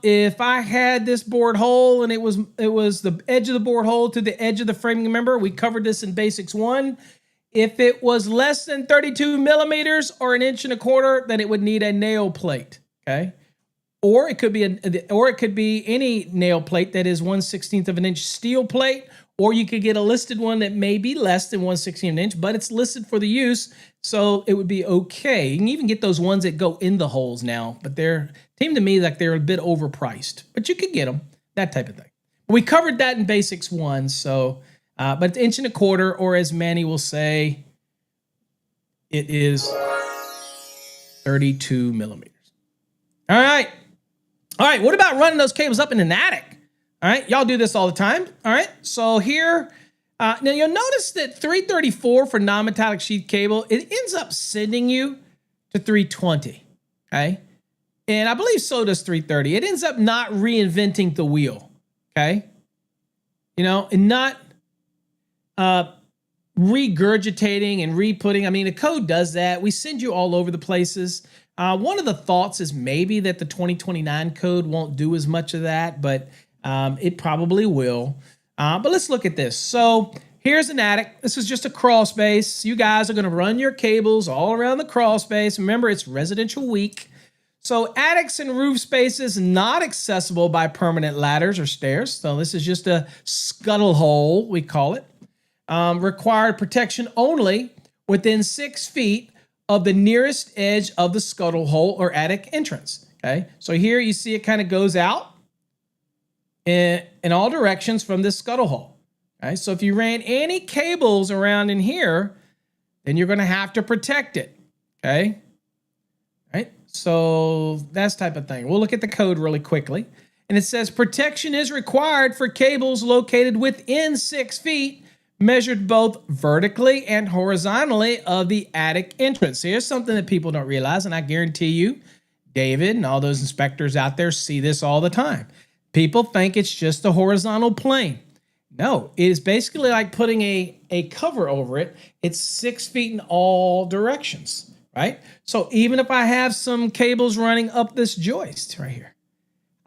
if I had this bored hole and it was the edge of the bored hole to the edge of the framing member, we covered this in Basics 1. If it was less than 32 millimeters or 1.25 inches, then it would need a nail plate, okay? Or it could be any nail plate that is 1/16 of an inch steel plate, or you could get a listed one that may be less than 1/16 of an inch, but it's listed for the use, so it would be okay. You can even get those ones that go in the holes now, but they're seem to me like they're a bit overpriced, but you could get them, that type of thing. We covered that in Basics 1, so but it's 1.25 inches, or as Manny will say, it is 32 millimeters. All right. What about running those cables up in an attic? All right, y'all do this all the time. All right, so here, now you'll notice that 334 for non-metallic sheath cable, it ends up sending you to 320, okay? And I believe so does 330. It ends up not reinventing the wheel, okay? You know, and not regurgitating and re-putting. I mean, the code does that. We send you all over the places. One of the thoughts is maybe that the 2029 code won't do as much of that, but it probably will. But let's look at this. So here's an attic. This is just a crawl space. You guys are going to run your cables all around the crawl space. Remember, it's residential week. So attics and roof spaces not accessible by permanent ladders or stairs. So this is just a scuttle hole, we call it. Required protection only within 6 feet of the nearest edge of the scuttle hole or attic entrance. Okay, so here you see it kind of goes out in all directions from this scuttle hole. Okay, so if you ran any cables around in here, then you're going to have to protect it. Okay, right? So that's type of thing. We'll look at the code really quickly. And it says protection is required for cables located within 6 feet, measured both vertically and horizontally of the attic entrance. Here's something that people don't realize, and I guarantee you, David and all those inspectors out there see this all the time. People think it's just a horizontal plane. No, it is basically like putting a cover over it. It's 6 feet in all directions, right? So even if I have some cables running up this joist right here,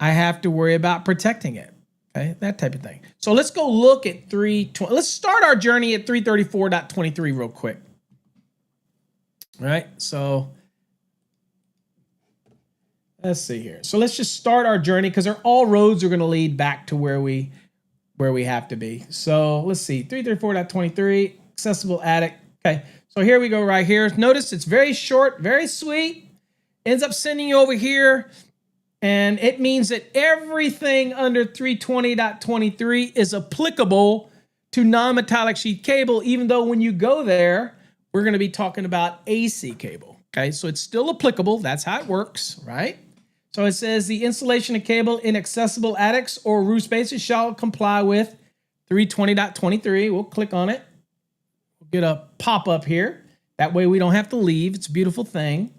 I have to worry about protecting it. Okay, that type of thing. So let's go look at 320. Let's start our journey at 334.23 real quick. All right, so let's see here. So let's just start our journey because all roads are going to lead back to where we have to be. So let's see, 334.23, accessible attic. Okay, so here we go right here. Notice it's very short, very sweet. Ends up sending you over here. And it means that everything under 320.23 is applicable to non-metallic sheath cable, even though when you go there, we're going to be talking about AC cable. Okay, so it's still applicable. That's how it works, right? So it says the installation of cable in accessible attics or roof spaces shall comply with 320.23. We'll click on it. We'll get a pop-up here. That way we don't have to leave. It's a beautiful thing.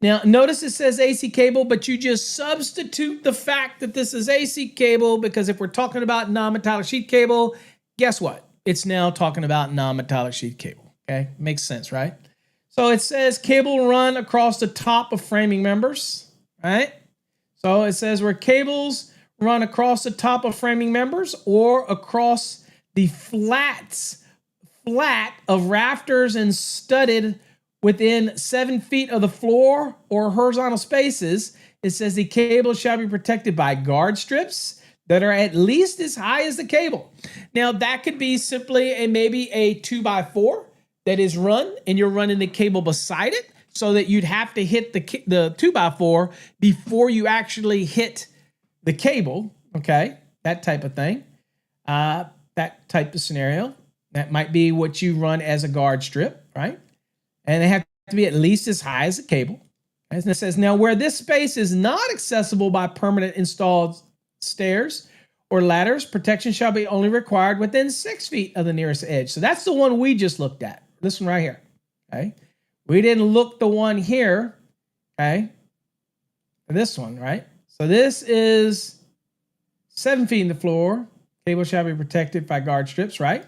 Now, notice it says AC cable, but you just substitute the fact that this is AC cable because if we're talking about non-metallic sheath cable, guess what? It's now talking about non-metallic sheath cable, okay? Makes sense, right? So it says cable run across the top of framing members, right? So it says where cables run across the top of framing members or across the flat of rafters and studded within 7 feet of the floor or horizontal spaces, it says the cable shall be protected by guard strips that are at least as high as the cable. Now, that could be simply maybe a 2x4 that is run, and you're running the cable beside it so that you'd have to hit the 2x4 before you actually hit the cable, okay? That type of thing. That type of scenario. That might be what you run as a guard strip, right? And they have to be at least as high as the cable. And it says, now where this space is not accessible by permanent installed stairs or ladders, protection shall be only required within 6 feet of the nearest edge. So that's the one we just looked at. This one right here, okay? We didn't look the one here, okay? This one, right? So this is 7 feet in the floor. Cable shall be protected by guard strips, right?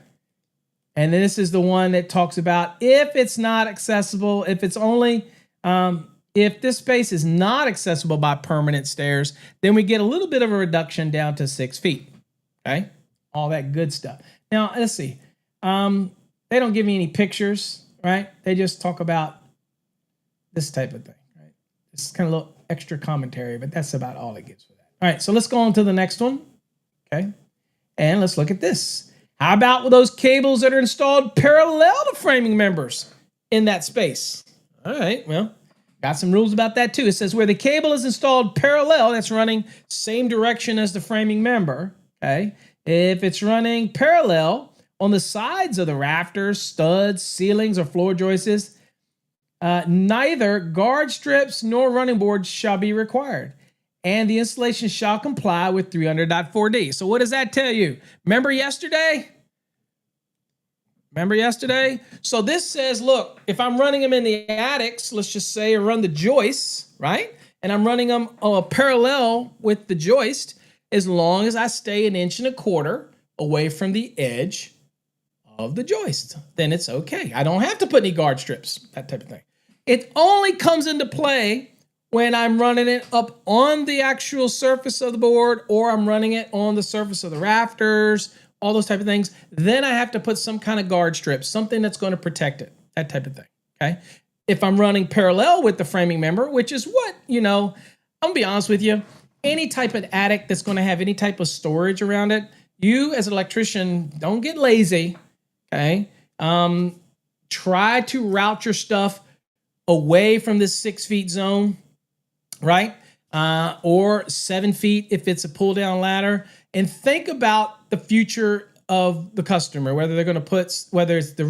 And then this is the one that talks about if it's not accessible, if it's only, if this space is not accessible by permanent stairs, then we get a little bit of a reduction down to 6 feet. Okay, all that good stuff. Now, let's see. They don't give me any pictures, right? They just talk about this type of thing, right? It's kind of a little extra commentary, but that's about all it gives for that. All right, so let's go on to the next one. Okay, and let's look at this. How about with those cables that are installed parallel to framing members in that space? All right, well, got some rules about that too. It says where the cable is installed parallel, that's running same direction as the framing member, okay? If it's running parallel on the sides of the rafters, studs, ceilings, or floor joists, neither guard strips nor running boards shall be required. And the installation shall comply with 300.4D. So what does that tell you? Remember yesterday? So this says, look, if I'm running them in the attics, let's just say I run the joists, right? And I'm running them parallel with the joist, as long as I stay 1.25 inches away from the edge of the joist, then it's okay. I don't have to put any guard strips, that type of thing. It only comes into play when I'm running it up on the actual surface of the board, or I'm running it on the surface of the rafters, all those type of things. Then I have to put some kind of guard strip, something that's going to protect it, that type of thing, okay? If I'm running parallel with the framing member, which is what, I'm gonna be honest with you, any type of attic that's gonna have any type of storage around it, you as an electrician, don't get lazy, okay? Try to route your stuff away from this 6 feet zone, right? Or 7 feet if it's a pull down ladder, and think about the future of the customer, whether they're going to whether it's the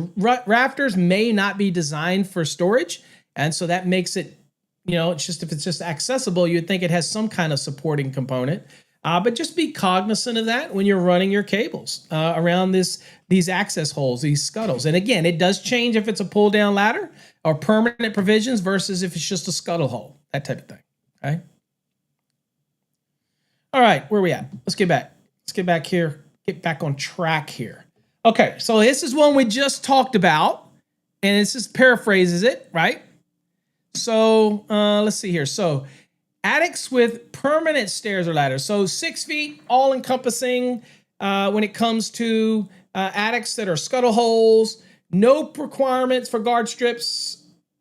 rafters may not be designed for storage. And so that makes it, it's just, if it's just accessible, you'd think it has some kind of supporting component. But just be cognizant of that when you're running your cables around these access holes, these scuttles. And again, it does change if it's a pull down ladder or permanent provisions versus if it's just a scuttle hole, that type of thing. Okay. All right, where are we at? Let's get back. Let's get back here. Get back on track here. Okay, so this is one we just talked about, and this just paraphrases it, right? So let's see here. So attics with permanent stairs or ladders. So 6 feet, all encompassing when it comes to attics that are scuttle holes. No requirements for guard strips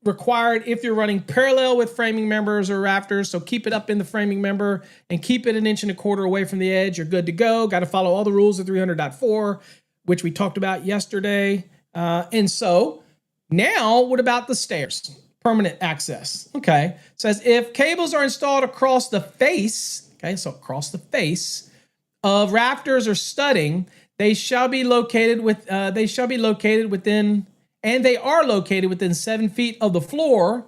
required if you're running parallel with framing members or rafters. So keep it up in the framing member and keep it 1.25 inches away from the edge. You're good to go. Got to follow all the rules of 300.4, which we talked about yesterday. And so now what about the stairs? Permanent access. Okay. It says if cables are installed across the face, okay, so across the face of rafters or studding, they shall be located within and they are located within 7 feet of the floor.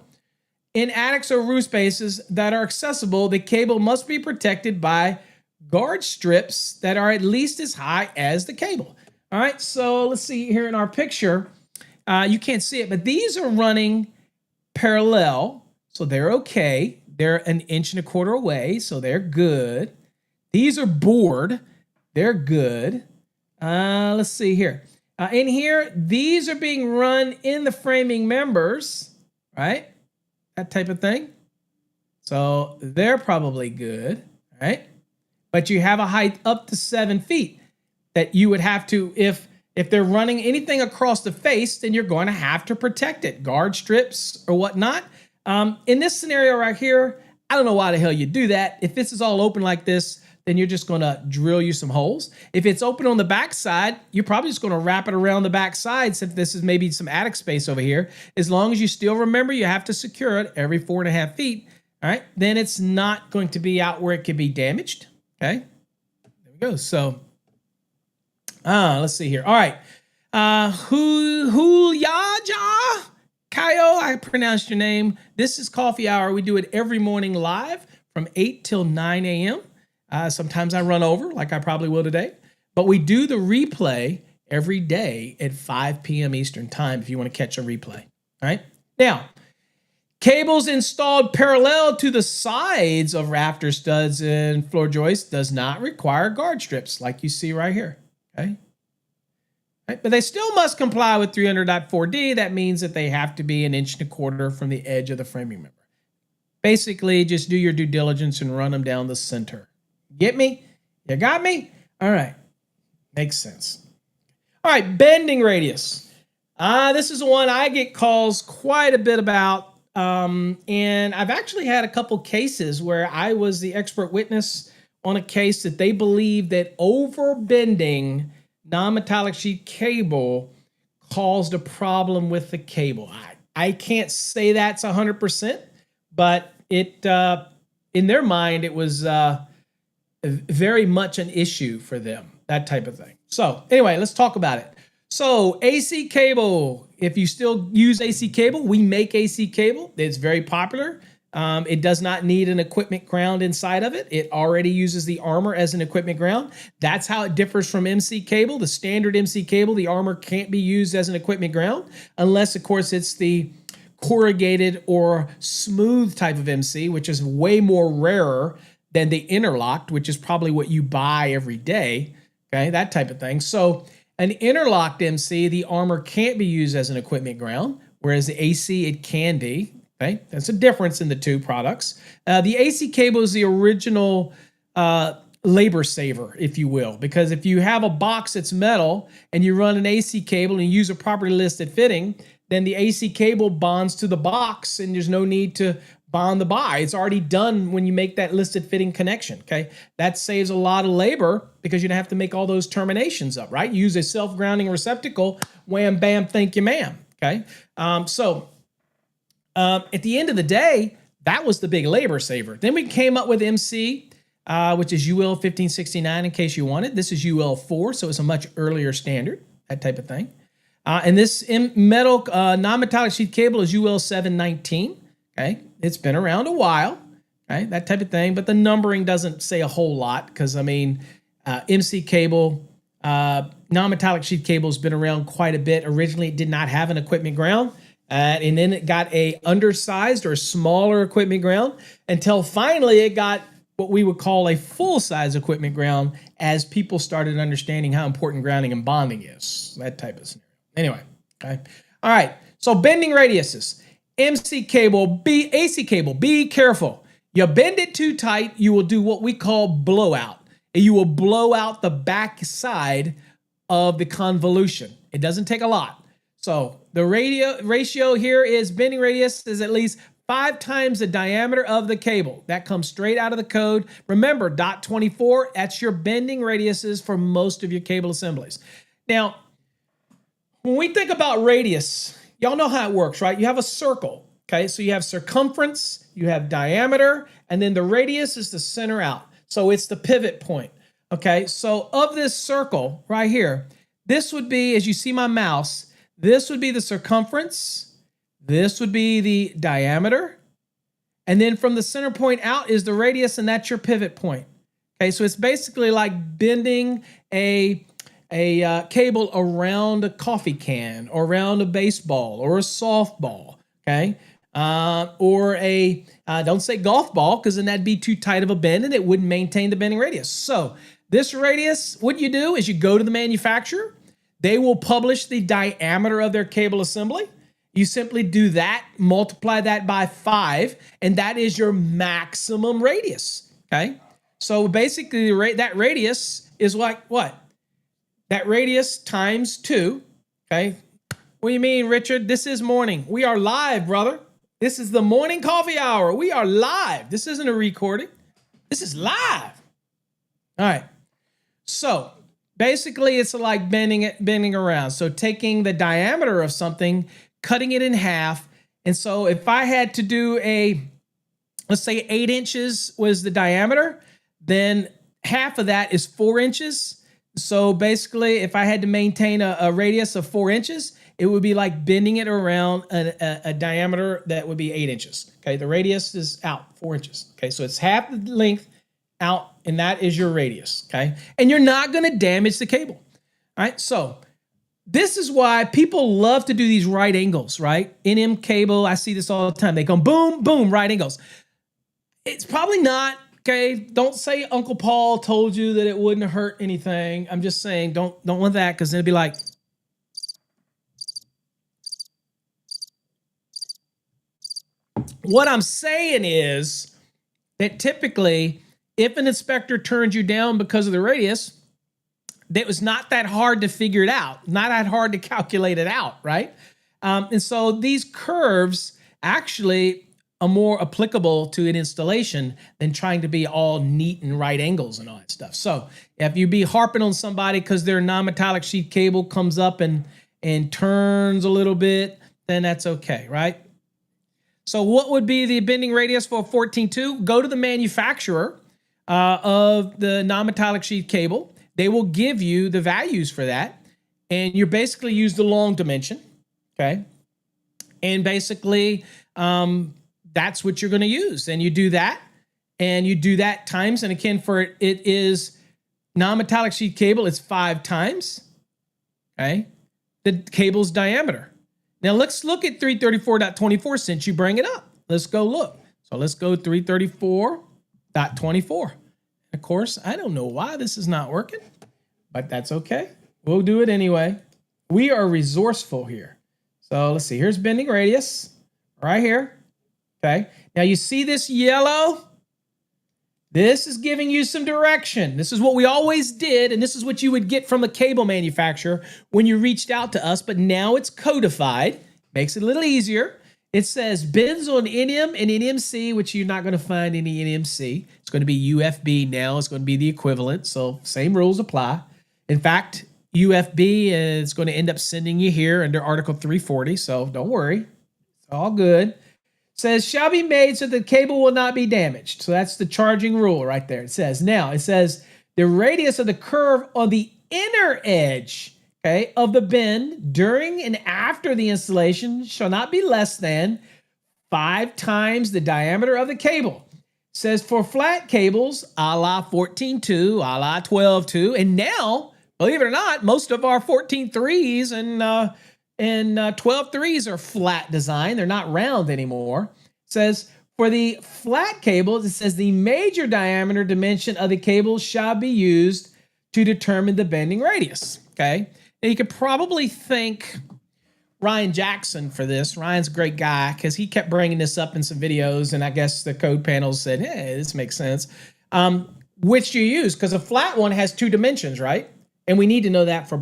In attics or roof spaces that are accessible, the cable must be protected by guard strips that are at least as high as the cable. All right, so let's see here in our picture. You can't see it, but these are running parallel, so they're okay. They're 1.25 inches away, so they're good. These are bored. They're good. Let's see here. In here, these are being run in the framing members, right? That type of thing. So they're probably good, right? But you have a height up to 7 feet that you would have to, if they're running anything across the face, then you're going to have to protect it. Guard strips or whatnot. In this scenario right here, I don't know why the hell you do that. If this is all open like this, then you're just going to drill you some holes. If it's open on the back side, you're probably just going to wrap it around the back side, since this is maybe some attic space over here. As long as you still remember you have to secure it every 4.5 feet, all right, then it's not going to be out where it could be damaged, okay? There we go. So, let's see here. All right. Hulyaja Kayo, I pronounced your name. This is Coffee Hour. We do it every morning live from 8 till 9 a.m. Sometimes I run over, like I probably will today. But we do the replay every day at 5 p.m. Eastern Time if you want to catch a replay. All right? Now, cables installed parallel to the sides of rafter studs and floor joists does not require guard strips like you see right here. Okay? Right? But they still must comply with 300.4D. That means that they have to be 1.25 inches from the edge of the framing member. Basically, just do your due diligence and run them down the center. Get me? You got me? All right. Makes sense. All right, bending radius. This is one I get calls quite a bit about. And I've actually had a couple cases where I was the expert witness on a case that they believe that over-bending non-metallic sheet cable caused a problem with the cable. I can't say that's 100%, but it in their mind, it was very much an issue for them, that type of thing. So anyway, let's talk about it. So AC cable, if you still use AC cable, we make AC cable. It's very popular. It does not need an equipment ground inside of it. It already uses the armor as an equipment ground. That's how it differs from MC cable. The standard MC cable, the armor can't be used as an equipment ground unless, of course, it's the corrugated or smooth type of MC, which is way more rarer than the interlocked, which is probably what you buy every day, okay, that type of thing. So an interlocked MC, the armor can't be used as an equipment ground, whereas the AC, it can be. Okay, that's a difference in the two products. The AC cable is the original labor saver, if you will, because if you have a box that's metal and you run an AC cable and you use a properly listed fitting, then the AC cable bonds to the box and there's no need to bond the buy. It's already done when you make that listed fitting connection, okay? That saves a lot of labor because you don't have to make all those terminations up, right? Use a self-grounding receptacle, wham, bam, thank you, ma'am, okay? At the end of the day, that was the big labor saver. Then we came up with MC, which is UL 1569 in case you wanted. This is UL 4, so it's a much earlier standard, that type of thing. And this metal non-metallic sheath cable is UL 719, okay? It's been around a while, okay? That type of thing, but the numbering doesn't say a whole lot because, I mean, MC cable, non-metallic sheath cable has been around quite a bit. Originally, it did not have an equipment ground. And then it got a undersized or smaller equipment ground until finally it got what we would call a full-size equipment ground as people started understanding how important grounding and bonding is, that type of scenario. Anyway, okay. All right, so bending radiuses. MC cable, AC cable, be careful. You bend it too tight, you will do what we call blowout. And you will blow out the back side of the convolution. It doesn't take a lot. So the ratio here is bending radius is at least 5 times the diameter of the cable. That comes straight out of the code. Remember, .24, that's your bending radiuses for most of your cable assemblies. Now, when we think about radius, y'all know how it works, right? You have a circle, okay? So you have circumference, you have diameter, and then the radius is the center out. So it's the pivot point, okay? So of this circle right here, this would be, as you see my mouse, this would be the circumference, this would be the diameter, and then from the center point out is the radius, and that's your pivot point. Okay, so it's basically like bending a cable around a coffee can, or around a baseball, or a softball, okay? Or a, don't say golf ball, because then that'd be too tight of a bend, and it wouldn't maintain the bending radius. So this radius, what you do is you go to the manufacturer, they will publish the diameter of their cable assembly. You simply do that, multiply that by 5, and that is your maximum radius, okay? So basically, that radius is like what? That radius times 2, okay? What do you mean, Richard? This is morning. We are live, brother. This is the morning coffee hour. We are live. This isn't a recording. This is live. All right. So basically, it's like bending around. So taking the diameter of something, cutting it in half. And so if I had to do let's say 8 inches was the diameter, then half of that is 4 inches. So basically, if I had to maintain a radius of 4 inches, it would be like bending it around a diameter that would be 8 inches. Okay, the radius is out 4 inches. Okay, so it's half the length out, and that is your radius. Okay, and you're not going to damage the cable. All right, so this is why people love to do these right angles, right? NM cable, I see this all the time. They go boom, boom, right angles. It's probably not, okay? Don't say Uncle Paul told you that it wouldn't hurt anything. I'm just saying don't want that, because it'd be like, what I'm saying is that typically if an inspector turns you down because of the radius, that was not that hard to figure it out, not that hard to calculate it out, right? And so these curves actually are more applicable to an installation than trying to be all neat and right angles and all that stuff. So if you be harping on somebody because their non-metallic sheath cable comes up and turns a little bit, then that's okay, right? So what would be the bending radius for a 14.2? Go to the manufacturer of the non-metallic sheath cable. They will give you the values for that, and you basically use the long dimension, okay? And basically, that's what you're going to use. And you do that, and you do that times, and again, for it is non-metallic sheath cable, it's 5 times, okay, the cable's diameter. Now let's look at 334.24 since you bring it up. Let's go look. So let's go 334.24. Of course, I don't know why this is not working, but that's okay. We'll do it anyway. We are resourceful here. So let's see. Here's bending radius right here. Okay. Now you see this yellow? This is giving you some direction. This is what we always did, and this is what you would get from a cable manufacturer when you reached out to us, but now it's codified. Makes it a little easier. It says bends on NM and NMC, which you're not going to find any NMC. It's going to be UFB now. It's going to be the equivalent, so same rules apply. In fact, UFB is going to end up sending you here under Article 340, so don't worry. It's all good. Says shall be made so the cable will not be damaged. So that's the charging rule right there. It says the radius of the curve on the inner edge, okay, of the bend during and after the installation shall not be less than 5 times the diameter of the cable. It says for flat cables, a la 14.2, a la 12.2, and now, believe it or not, most of our 14.3s and 12.3s are flat design. They're not round anymore. It says for the flat cables, it says the major diameter dimension of the cable shall be used to determine the bending radius. Okay. Now you could probably thank Ryan Jackson for this. Ryan's a great guy because he kept bringing this up in some videos, and I guess the code panels said, hey, this makes sense. Which you use, because a flat one has 2 dimensions, right? And we need to know that for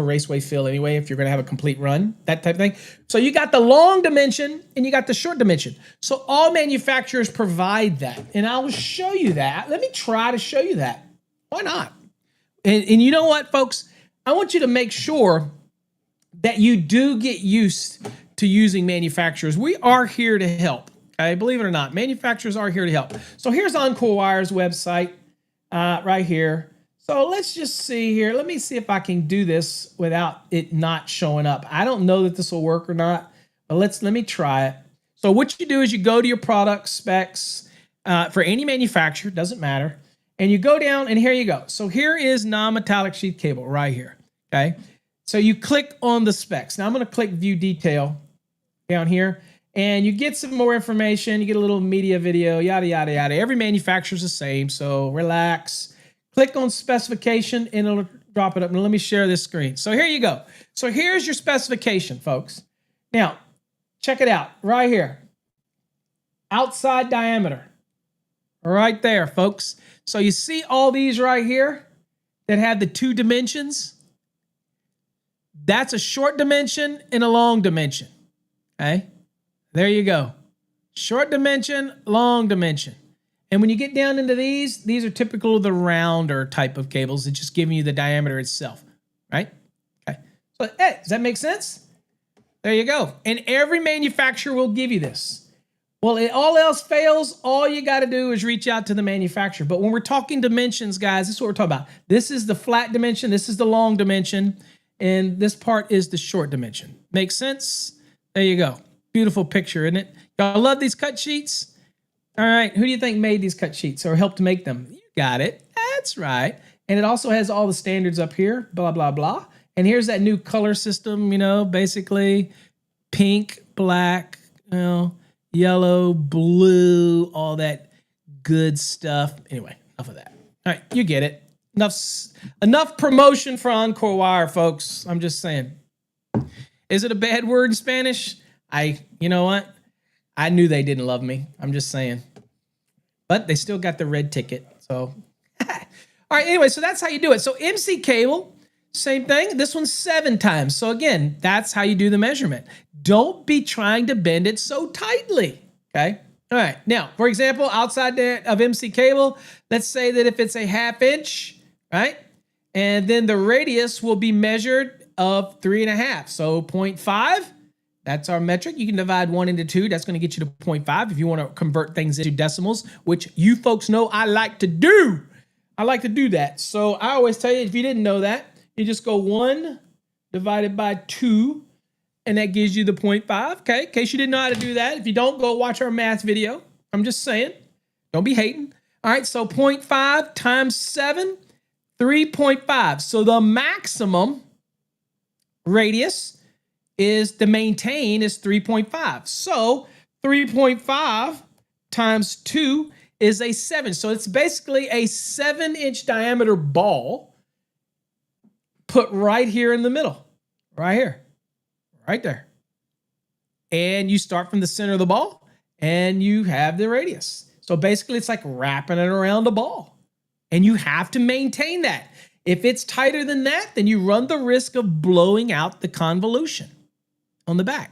raceway fill anyway, if you're going to have a complete run, that type of thing. So you got the long dimension and you got the short dimension. So all manufacturers provide that. And I will show you that. Let me try to show you that. Why not? And you know what, folks? I want you to make sure that you do get used to using manufacturers. We are here to help. Okay, believe it or not, manufacturers are here to help. So here's Encore Wire's website right here. So let's just see here. Let me see if I can do this without it not showing up. I don't know that this will work or not, but let me try it. So what you do is you go to your product specs for any manufacturer, doesn't matter, and you go down and here you go. So here is non-metallic sheath cable right here, okay? So you click on the specs. Now I'm going to click view detail down here, and you get some more information. You get a little media video, yada, yada, yada. Every manufacturer is the same, so relax. Click on specification and it'll drop it up. Now let me share this screen. So here you go. So here's your specification, folks. Now, check it out right here. Outside diameter. Right there, folks. So you see all these right here that have the 2 dimensions? That's a short dimension and a long dimension. Okay? There you go. Short dimension, long dimension. And when you get down into these are typical of the rounder type of cables. It's just giving you the diameter itself, right? Okay. So, hey, does that make sense? There you go. And every manufacturer will give you this. Well, if all else fails, all you got to do is reach out to the manufacturer. But when we're talking dimensions, guys, this is what we're talking about. This is the flat dimension. This is the long dimension. And this part is the short dimension. Makes sense? There you go. Beautiful picture, isn't it? Y'all love these cut sheets? All right, who do you think made these cut sheets or helped make them? You got it. That's right. And it also has all the standards up here, blah, blah, blah. And here's that new color system, you know, basically pink, black, you know, yellow, blue, all that good stuff. Anyway, enough of that. All right, you get it. Enough promotion for Encore Wire, folks. I'm just saying. Is it a bad word in Spanish? You know what? I knew they didn't love me. I'm just saying. But they still got the red ticket. So, all right, anyway, so that's how you do it. So MC cable, same thing. This one's 7 times. So again, that's how you do the measurement. Don't be trying to bend it so tightly, okay? All right, now, for example, outside of MC cable, let's say that if it's a 1/2 inch, right? And then the radius will be measured of 3.5. So 0.5. That's our metric. You can divide 1 into 2. That's going to get you to 0.5 if you want to convert things into decimals, which you folks know I like to do. I like to do that. So I always tell you, if you didn't know that, you just go 1 divided by 2, and that gives you the 0.5. Okay, in case you didn't know how to do that. If you don't, go watch our math video. I'm just saying. Don't be hating. All right, so 0.5 times 7, 3.5. So the maximum radius is to maintain is 3.5. So 3.5 times 2 is a 7. So it's basically a 7-inch diameter ball put right here in the middle. Right here. Right there. and you start from the center of the ball and you have the radius. So basically it's like wrapping it around a ball, and you have to maintain that. If it's tighter than that, then you run the risk of blowing out the convolution on the back.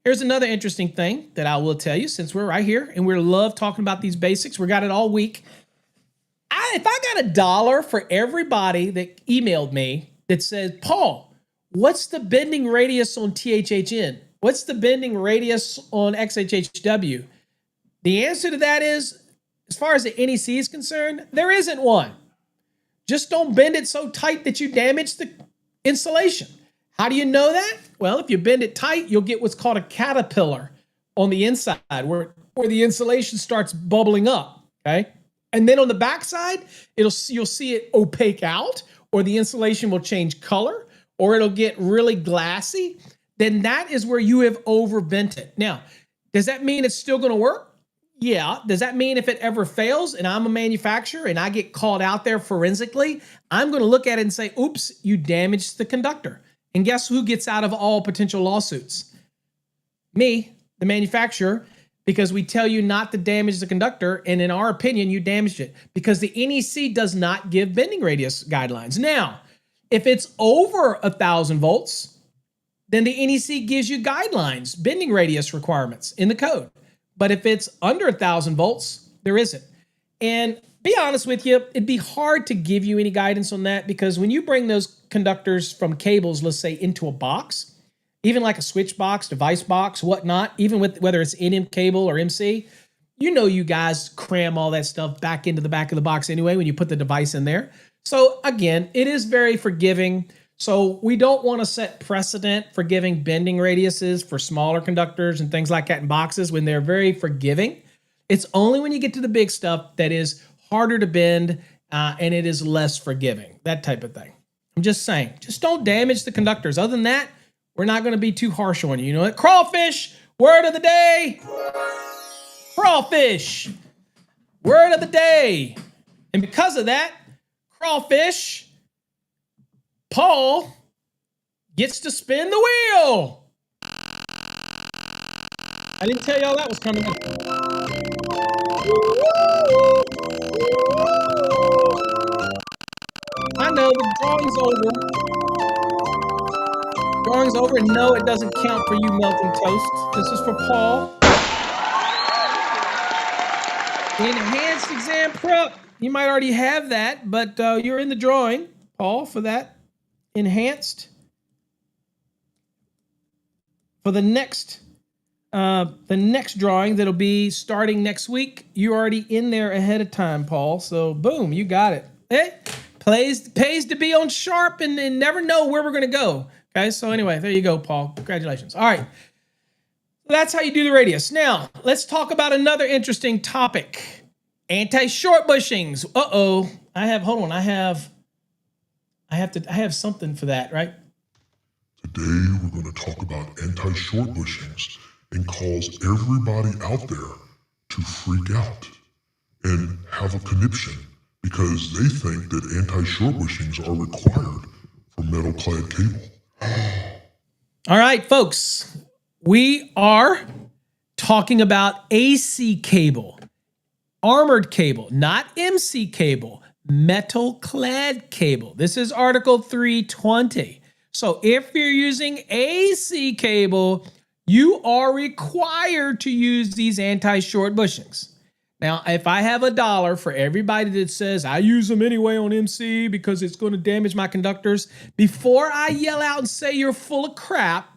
Here's another interesting thing that I will tell you, since we're right here and we love talking about these basics. We got it all week. If I got $1 for everybody that emailed me that says, Paul, what's the bending radius on THHN? What's the bending radius on XHHW? The answer to that is, as far as the NEC is concerned, there isn't one. Just don't bend it so tight that you damage the insulation. How do you know that? Well, if you bend it tight, you'll get what's called a caterpillar on the inside where the insulation starts bubbling up, okay? And then on the backside, you'll see it opaque out, or the insulation will change color, or it'll get really glassy. Then that is where you have overbent it. Now, does that mean it's still going to work? Yeah. Does that mean if it ever fails and I'm a manufacturer and I get called out there forensically, I'm going to look at it and say, oops, you damaged the conductor. And guess who gets out of all potential lawsuits? Me, the manufacturer, because we tell you not to damage the conductor, and in our opinion, you damaged it because the NEC does not give bending radius guidelines. Now, if it's over 1,000 volts, then the NEC gives you guidelines, bending radius requirements in the code. But if it's under 1,000 volts, there isn't. And be honest with you, it'd be hard to give you any guidance on that, because when you bring those conductors from cables, let's say, into a box, even like a switch box, device box, whatnot, even with whether it's NM cable or MC, you know you guys cram all that stuff back into the back of the box anyway when you put the device in there. So again, it is very forgiving. So we don't want to set precedent for giving bending radiuses for smaller conductors and things like that in boxes when they're very forgiving. It's only when you get to the big stuff that is harder to bend and it is less forgiving, that type of thing. I'm just saying, just don't damage the conductors. Other than that, we're not going to be too harsh on you. You know what? Crawfish, word of the day. Crawfish, word of the day. And because of that, crawfish, Paul gets to spin the wheel. I didn't tell y'all that was coming up. I know the drawing's over. Drawing's over, and no, it doesn't count for you, melting toast. This is for Paul. Enhanced exam prep. You might already have that, but you're in the drawing, Paul, for that. Enhanced. For the next drawing that'll be starting next week, you're already in there ahead of time, Paul. So boom, you got it. Hey, pays to be on sharp and never know where we're gonna go. Okay, so anyway, there you go, Paul. Congratulations. All right, that's how you do the radius. Now let's talk about another interesting topic: anti-short bushings. I have something for that, right? Today, we're going to talk about anti-short bushings and cause everybody out there to freak out and have a conniption because they think that anti-short bushings are required for metal-clad cable. All right, folks, we are talking about AC cable, armored cable, not MC cable, metal-clad cable. This is Article 320. So if you're using AC cable, you are required to use these anti-short bushings. Now, if I have $1 for everybody that says, I use them anyway on MC because it's going to damage my conductors, before I yell out and say you're full of crap,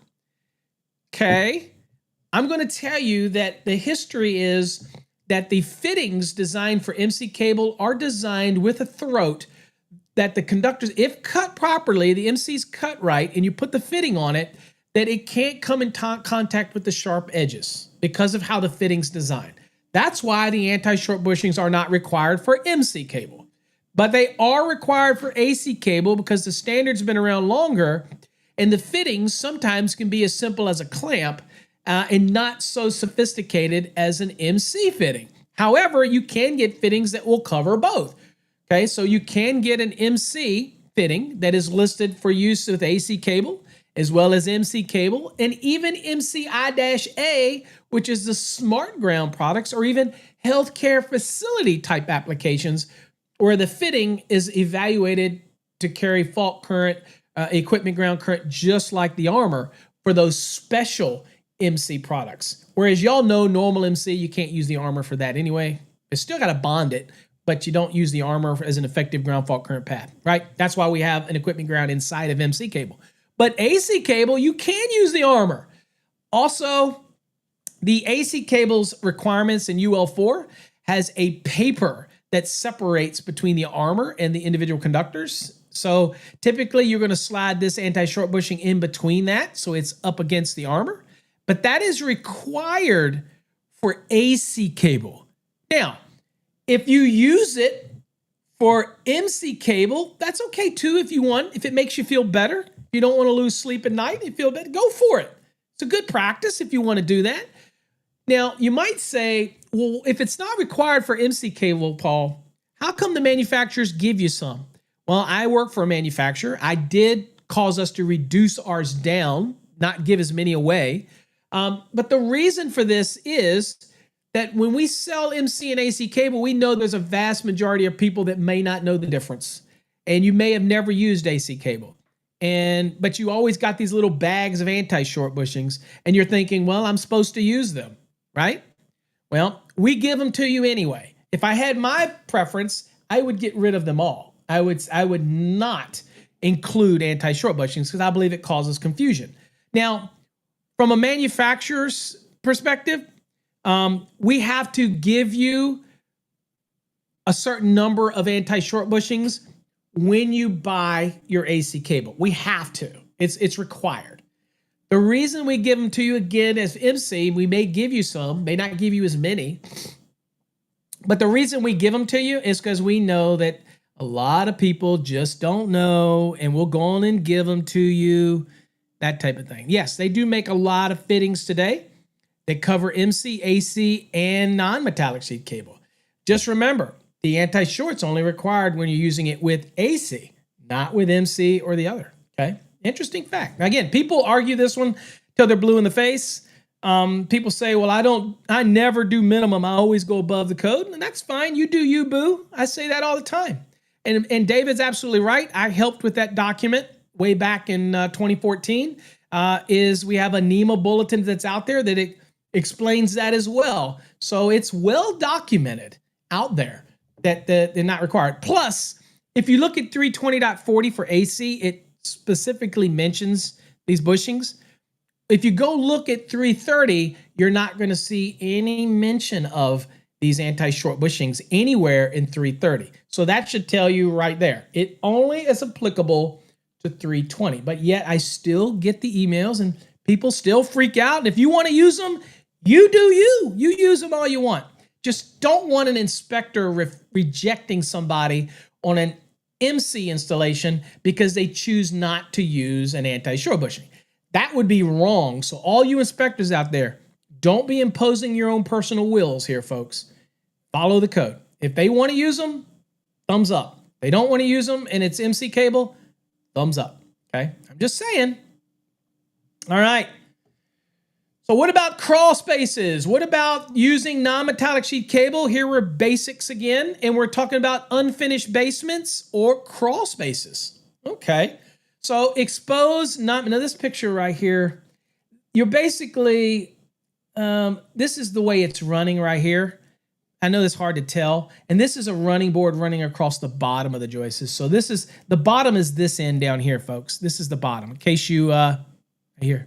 okay, I'm going to tell you that the history is that the fittings designed for MC cable are designed with a throat that the conductors, if cut properly, the MC's cut right, and you put the fitting on it, that it can't come in contact with the sharp edges because of how the fitting's designed. That's why the anti-short bushings are not required for MC cable. But they are required for AC cable because the standard's been around longer, and the fittings sometimes can be as simple as a clamp and not so sophisticated as an MC fitting. However, you can get fittings that will cover both. Okay, so you can get an MC fitting that is listed for use with AC cable, as well as MC cable, and even MCI-A, which is the smart ground products, or even healthcare facility type applications where the fitting is evaluated to carry fault current, equipment ground current, just like the armor for those special MC products. Whereas y'all know normal MC, you can't use the armor for that anyway. You still got to bond it, but you don't use the armor as an effective ground fault current path, right? That's why we have an equipment ground inside of MC cable. But AC cable, you can use the armor. Also, the AC cable's requirements in UL4 has a paper that separates between the armor and the individual conductors. So typically you're going to slide this anti-short bushing in between that, so it's up against the armor. But that is required for AC cable. Now, if you use it for MC cable, that's okay too if you want. If it makes you feel better, you don't want to lose sleep at night, you feel better, go for it. It's a good practice if you want to do that. Now, you might say, well, if it's not required for MC cable, Paul, how come the manufacturers give you some? Well, I work for a manufacturer. I did cause us to reduce ours down, not give as many away. But the reason for this is that when we sell MC and AC cable, we know there's a vast majority of people that may not know the difference. And you may have never used AC cable. But you always got these little bags of anti-short bushings, and you're thinking, well, I'm supposed to use them, right? Well, we give them to you anyway. If I had my preference, I would get rid of them all. I would not include anti-short bushings because I believe it causes confusion. Now, from a manufacturer's perspective, we have to give you a certain number of anti-short bushings when you buy your AC cable. We have to. It's required. The reason we give them to you again as MC, we may give you some, may not give you as many, but the reason we give them to you is because we know that a lot of people just don't know, and we'll go on and give them to you, that type of thing. Yes, they do make a lot of fittings today that cover MC, AC, and non-metallic sheath cable. Just remember, the anti-short's only required when you're using it with AC, not with MC or the other, okay? Interesting fact. Now, again, people argue this one till they're blue in the face. People say, well, I never do minimum. I always go above the code, and that's fine. You do you, boo. I say that all the time. And David's absolutely right. I helped with that document way back in 2014. Is we have a NEMA bulletin that's out there that it explains that as well. So it's well documented out there that they're not required. Plus, if you look at 320.40 for AC, it specifically mentions these bushings. If you go look at 330, you're not going to see any mention of these anti-short bushings anywhere in 330. So that should tell you right there. It only is applicable to 320. But yet I still get the emails and people still freak out. And if you want to use them, you do you. You use them all you want. Just don't want an inspector rejecting somebody on an MC installation because they choose not to use an anti-short bushing. That would be wrong. So all you inspectors out there, don't be imposing your own personal wills here, folks. Follow the code. If they want to use them, thumbs up. If they don't want to use them and it's MC cable, thumbs up. Okay? I'm just saying. All right. So what about crawl spaces? What about using non-metallic sheet cable? Here we're basics again, and we're talking about unfinished basements or crawl spaces. Okay. So now this picture right here, you're basically, this is the way it's running right here. I know it's hard to tell. And this is a running board running across the bottom of the joists. So the bottom is this end down here, folks. This is the bottom, in case you, here.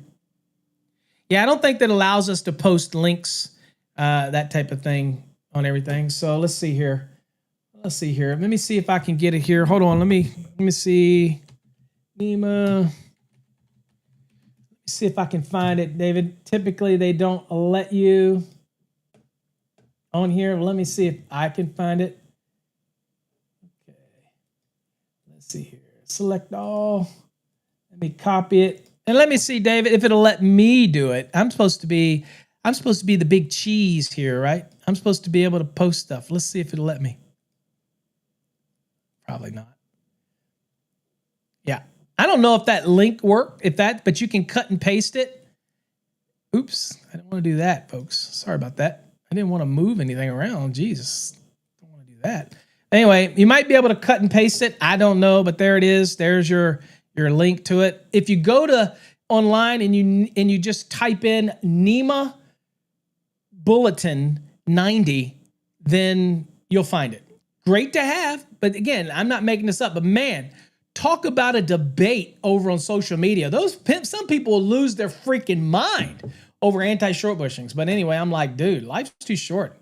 Yeah, I don't think that allows us to post links, that type of thing on everything. So let's see here. Let me see if I can get it here. Hold on. Let me see. NEMA. Let me see if I can find it, David. Typically, they don't let you on here. Let me see if I can find it. Okay. Let's see here. Select all. Let me copy it. And let me see, David, if it'll let me do it. I'm supposed to be the big cheese here, right? I'm supposed to be able to post stuff. Let's see if it'll let me. Probably not. Yeah. I don't know if that link worked, but you can cut and paste it. Oops, I didn't want to do that, folks. Sorry about that. I didn't want to move anything around. Jesus, don't want to do that. Anyway, you might be able to cut and paste it. I don't know, but there it is. There's your link to it. If you go to online and you just type in NEMA Bulletin 90, then you'll find it. Great to have, but again, I'm not making this up, but man, talk about a debate over on social media. Some people will lose their freaking mind over anti-short bushings. But anyway, I'm like, dude, life's too short.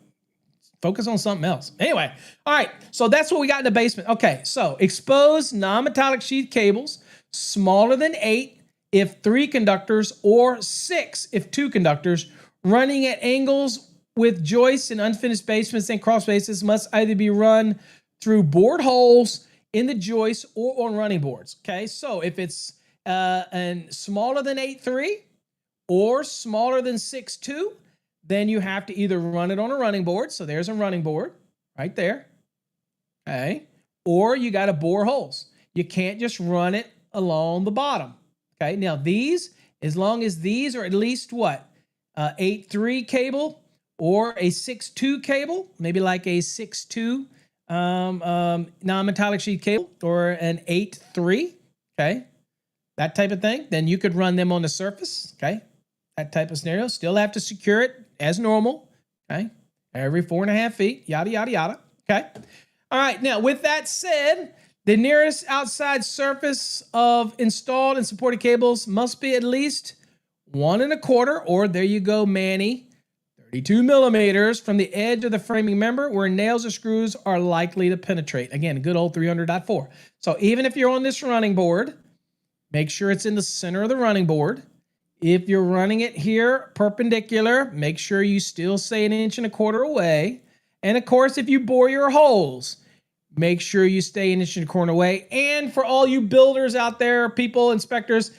Focus on something else. Anyway, all right, so that's what we got in the basement. Okay, so exposed non-metallic sheath cables, smaller than 8 if 3 conductors or 6 if 2 conductors, running at angles with joists in unfinished basements and cross bases must either be run through bored holes in the joists or on running boards. Okay, so if it's smaller than 8.3 or smaller than 6.2, then you have to either run it on a running board. So there's a running board right there. Okay, or you got to bore holes. You can't just run it along the bottom. Okay, now these, as long as these are at least what? 8.3 cable or a 6.2 cable, maybe like a 6.2 non-metallic sheath cable or an 8.3, okay, that type of thing, then you could run them on the surface, okay, that type of scenario. Still have to secure it as normal, okay, every 4.5 feet, yada, yada, yada, okay. All right, now with that said, the nearest outside surface of installed and supported cables must be at least 1 1/4, or there you go, Manny, 32 millimeters from the edge of the framing member where nails or screws are likely to penetrate. Again, good old 300.4. So even if you're on this running board, make sure it's in the center of the running board. If you're running it here perpendicular, make sure you still stay 1 1/4 away. And of course, if you bore your holes, make sure you stay 1 1/4 away. And for all you builders out there, people, inspectors,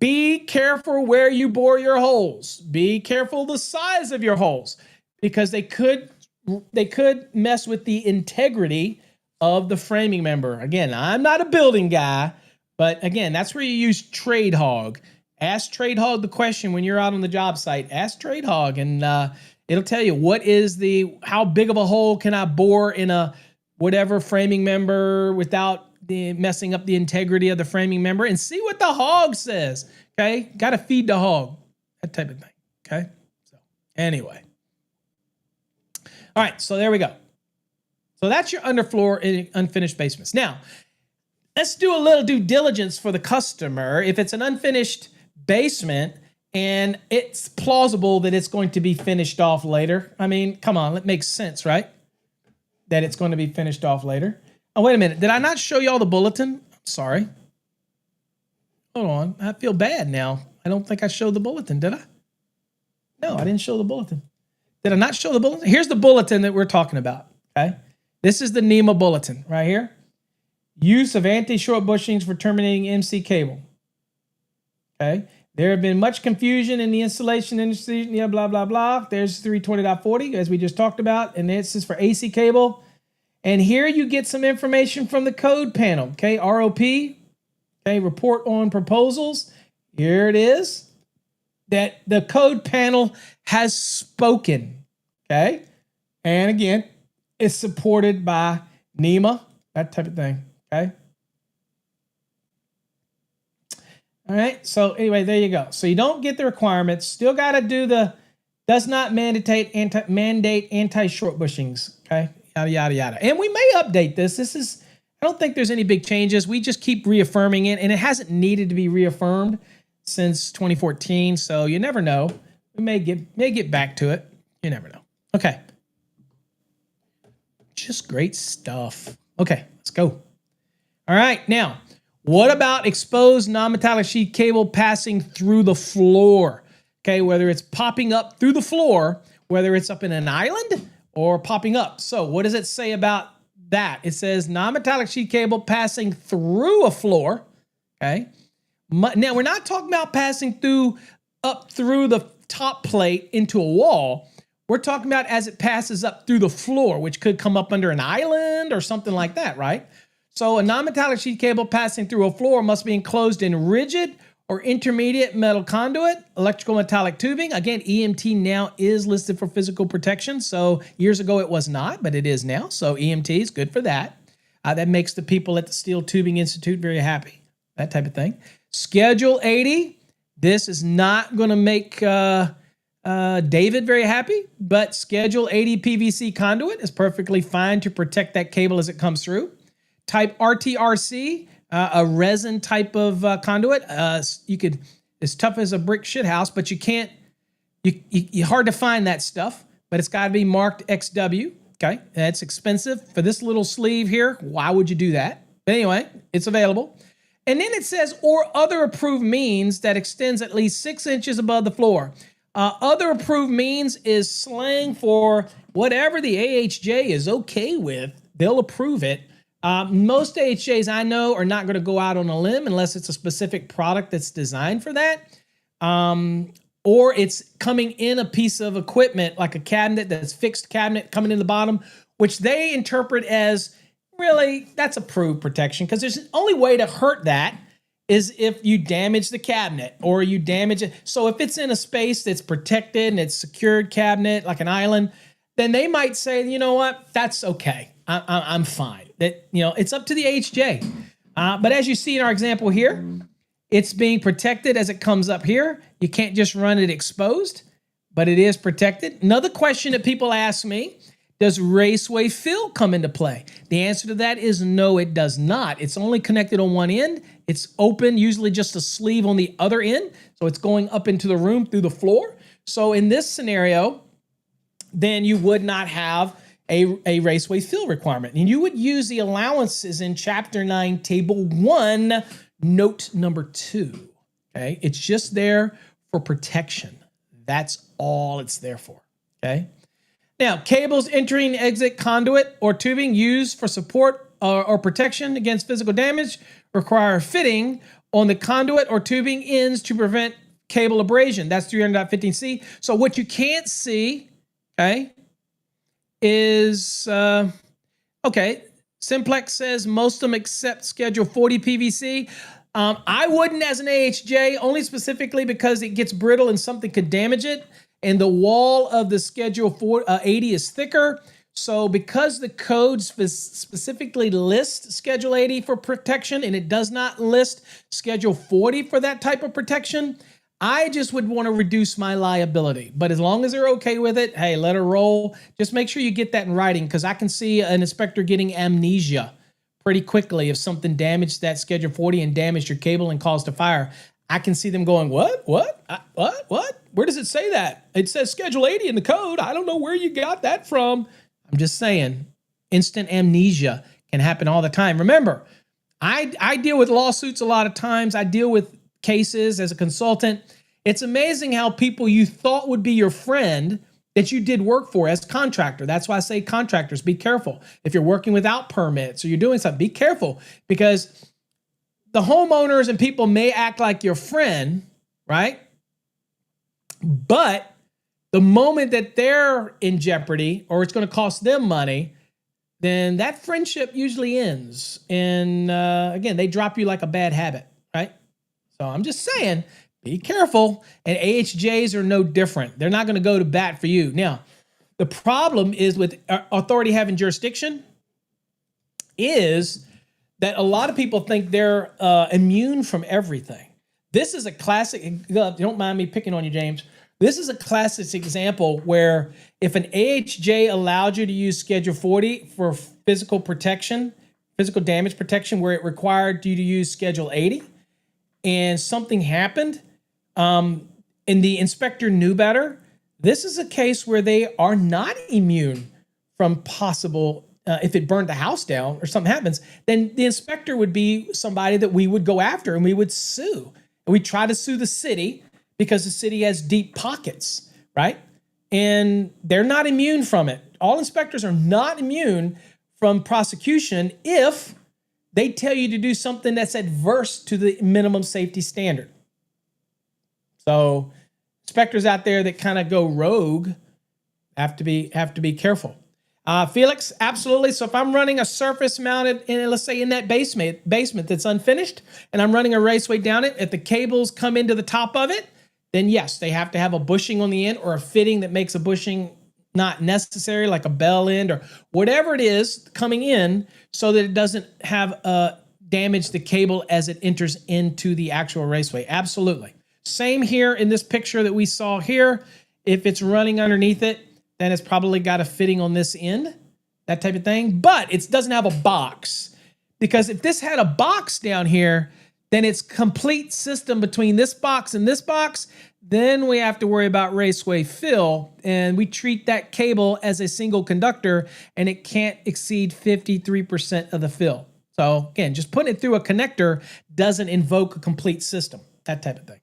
be careful where you bore your holes. Be careful the size of your holes, because they could mess with the integrity of the framing member. Again, I'm not a building guy, but again, that's where you use Trade Hog. Ask Trade Hog the question when you're out on the job site. Ask Trade Hog, and it'll tell you how big of a hole can I bore in a whatever framing member without messing up the integrity of the framing member, and see what the hog says. Okay, got to feed the hog, that type of thing. Okay, so anyway, all right, so there we go. So that's your underfloor and unfinished basements. Now, let's do a little due diligence for the customer. If it's an unfinished basement and it's plausible that it's going to be finished off later, I mean, come on, it makes sense, right? That it's going to be finished off later. Oh, wait a minute. Did I not show y'all the bulletin? Sorry. Hold on. I feel bad now. I don't think I showed the bulletin, did I? No, I didn't show the bulletin. Did I not show the bulletin? Here's the bulletin that we're talking about, okay? This is the NEMA bulletin right here. Use of anti-short bushings for terminating MC cable. Okay? There have been much confusion in the installation industry, yeah, blah, blah, blah. There's 320.40, as we just talked about, and this is for AC cable. And here you get some information from the code panel, okay? ROP, okay, report on proposals. Here it is, that the code panel has spoken, okay? And again, it's supported by NEMA, that type of thing, okay? All right, so anyway, there you go. So you don't get the requirements. Still got to do does not mandate anti-short bushings, okay? Yada, yada, yada. And we may update this. I don't think there's any big changes. We just keep reaffirming it, and it hasn't needed to be reaffirmed since 2014, so you never know. We may get back to it. You never know. Okay. Just great stuff. Okay, let's go. All right, now, what about exposed non-metallic sheath cable passing through the floor? Okay, whether it's popping up through the floor, whether it's up in an island or popping up. So what does it say about that? It says non-metallic sheath cable passing through a floor, okay? Now, we're not talking about passing up through the top plate into a wall. We're talking about as it passes up through the floor, which could come up under an island or something like that, right? So a non-metallic sheet cable passing through a floor must be enclosed in rigid or intermediate metal conduit, electrical metallic tubing. Again, EMT now is listed for physical protection. So years ago it was not, but it is now. So EMT is good for that. That makes the people at the Steel Tubing Institute very happy, that type of thing. Schedule 80. This is not going to make David very happy, but Schedule 80 PVC conduit is perfectly fine to protect that cable as it comes through. Type RTRC, a resin type of conduit. It's tough as a brick shithouse, but you're hard to find that stuff, but it's got to be marked XW. Okay, that's expensive for this little sleeve here. Why would you do that? But anyway, it's available. And then it says, or other approved means that extends at least 6 inches above the floor. Other approved means is slang for whatever the AHJ is okay with. They'll approve it. Most AHJs I know are not going to go out on a limb unless it's a specific product that's designed for that. Or it's coming in a piece of equipment like a cabinet that's fixed cabinet coming in the bottom, which they interpret as really that's approved protection because there's the only way to hurt that is if you damage the cabinet or you damage it. So if it's in a space that's protected and it's secured cabinet like an island, then they might say, you know what, that's okay. I'm fine. That, you know, it's up to the AHJ. But as you see in our example here, it's being protected as it comes up here. You can't just run it exposed, but it is protected. Another question that people ask me, does raceway fill come into play? The answer to that is no, it does not. It's only connected on one end. It's open, usually just a sleeve on the other end. So it's going up into the room through the floor. So in this scenario, then you would not have a raceway fill requirement. And you would use the allowances in Chapter 9, Table 1, Note number 2. Okay, it's just there for protection. That's all it's there for. Okay. Now, cables entering exit conduit or tubing used for support or protection against physical damage require fitting on the conduit or tubing ends to prevent cable abrasion. That's 300.15c. So what you can't see, okay, is, Simplex says most of them accept Schedule 40 PVC. I wouldn't as an AHJ, only specifically because it gets brittle and something could damage it. And the wall of the Schedule 80 is thicker. So because the code specifically lists Schedule 80 for protection and it does not list Schedule 40 for that type of protection, I just would want to reduce my liability. But as long as they're okay with it, hey, let her roll. Just make sure you get that in writing because I can see an inspector getting amnesia pretty quickly if something damaged that Schedule 40 and damaged your cable and caused a fire. I can see them going, what? Where does it say that? It says Schedule 80 in the code. I don't know where you got that from. I'm just saying, instant amnesia can happen all the time. Remember, I deal with lawsuits a lot of times. I deal with cases as a consultant. It's amazing how people you thought would be your friend that you did work for as contractor. That's why I say contractors, be careful. If you're working without permits or you're doing something, be careful because the homeowners and people may act like your friend, right? But the moment that they're in jeopardy or it's going to cost them money, then that friendship usually ends. And again, they drop you like a bad habit, right? So I'm just saying, be careful. And AHJs are no different. They're not going to go to bat for you. Now, the problem is with authority having jurisdiction is that a lot of people think they're immune from everything. This is a classic, don't mind me picking on you, James. This is a classic example where if an AHJ allowed you to use Schedule 40 for physical protection, physical damage protection, where it required you to use Schedule 80, and something happened, and the inspector knew better, this is a case where they are not immune from possible, if it burned the house down or something happens, then the inspector would be somebody that we would go after and we would sue. And we try to sue the city because the city has deep pockets, right? And they're not immune from it. All inspectors are not immune from prosecution if they tell you to do something that's adverse to the minimum safety standard. So inspectors out there that kind of go rogue have to be careful. Felix, absolutely. So if I'm running a surface mounted, let's say in that basement that's unfinished, and I'm running a raceway down it, if the cables come into the top of it, then yes, they have to have a bushing on the end or a fitting that makes a bushing not necessary, like a bell end or whatever it is coming in, so that it doesn't have damage the cable as it enters into the actual raceway. Absolutely. Same here in this picture that we saw here. If it's running underneath it, then it's probably got a fitting on this end, that type of thing. But it doesn't have a box, because if this had a box down here, then it's complete system between this box and this box. Then we have to worry about raceway fill, and we treat that cable as a single conductor, and it can't exceed 53% of the fill. So again, just putting it through a connector doesn't invoke a complete system, that type of thing.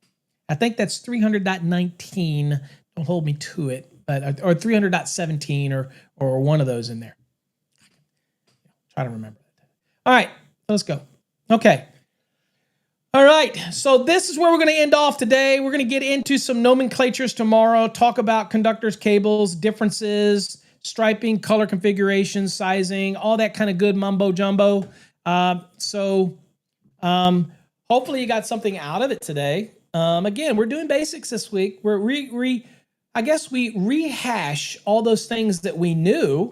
I think that's 300.19. Don't hold me to it, but or 300.17 or one of those in there. Try to remember that. All right, let's go. Okay. All right, so this is where we're going to end off today. We're going to get into some nomenclatures tomorrow, talk about conductors, cables, differences, striping, color configuration, sizing, all that kind of good mumbo jumbo. Hopefully you got something out of it today. Again, we're doing basics this week. I guess we rehash all those things that we knew,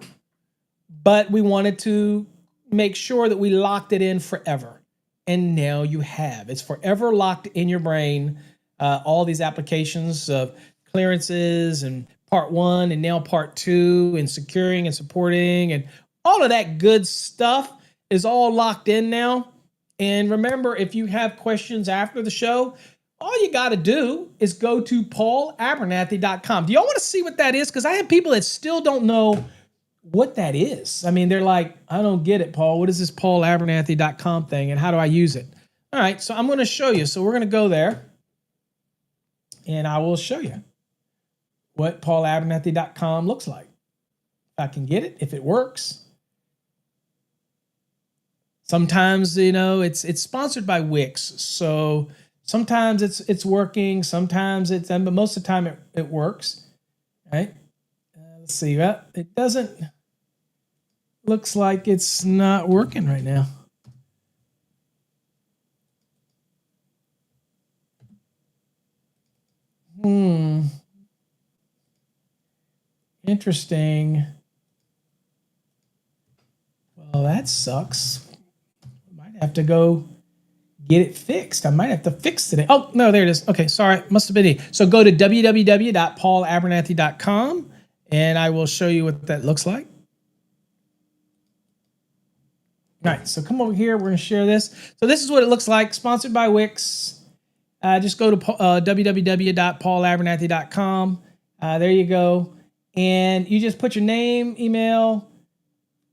but we wanted to make sure that we locked it in forever. And now you have. It's forever locked in your brain. All these applications of clearances and part 1 and now part 2 and securing and supporting and all of that good stuff is all locked in now. And remember, if you have questions after the show, all you got to do is go to paulabernathy.com. Do y'all want to see what that is? Because I have people that still don't know what that is. I mean, they're like, I don't get it, Paul. What is this paulabernathy.com thing and how do I use it? All right, so I'm going to show you. So we're going to go there and I will show you what paulabernathy.com looks like. If I can get it, if it works. Sometimes, it's sponsored by Wix. So sometimes it's working, sometimes but most of the time it works. All right. Let's see. It doesn't. Looks like it's not working right now. Interesting. Well, that sucks. Might have to go get it fixed. I might have to fix it. Oh, no, there it is. Okay, sorry. Must have been it. So go to www.paulabernathy.com and I will show you what that looks like. All right, so come over here. We're going to share this. So this is what it looks like, sponsored by Wix. Just go to www.paulabernathy.com. There you go. And you just put your name, email,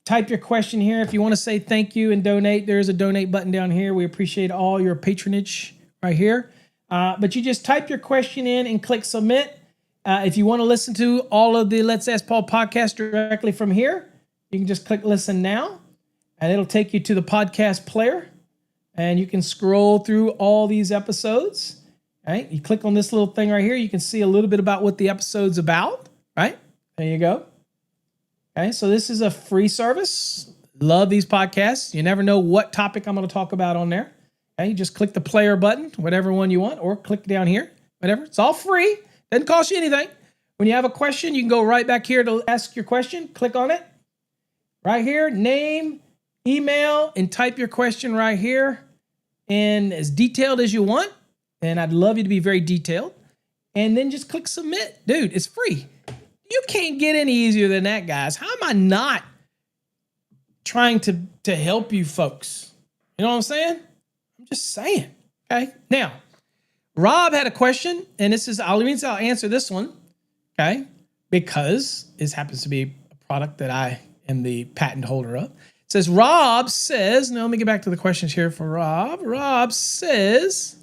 type your question here. If you want to say thank you and donate, there's a donate button down here. We appreciate all your patronage right here. But you just type your question in and click submit. If you want to listen to all of the Let's Ask Paul podcast directly from here, you can just click listen now. And it'll take you to the podcast player. And you can scroll through all these episodes. Right? You click on this little thing right here. You can see a little bit about what the episode's about. Right? There you go. Okay, so this is a free service. Love these podcasts. You never know what topic I'm going to talk about on there. Okay, you just click the player button, whatever one you want, or click down here, whatever. It's all free. Doesn't cost you anything. When you have a question, you can go right back here to ask your question. Click on it. Right here, name, email, and type your question right here. And as detailed as you want. And I'd love you to be very detailed. And then just click submit. Dude, it's free. You can't get any easier than that, guys. How am I not trying to help you folks? You know what I'm saying? I'm just saying. Okay. Now, Rob had a question, and I'll answer this one. Okay. Because this happens to be a product that I am the patent holder of. It says, Rob says, now let me get back to the questions here for Rob. Rob says,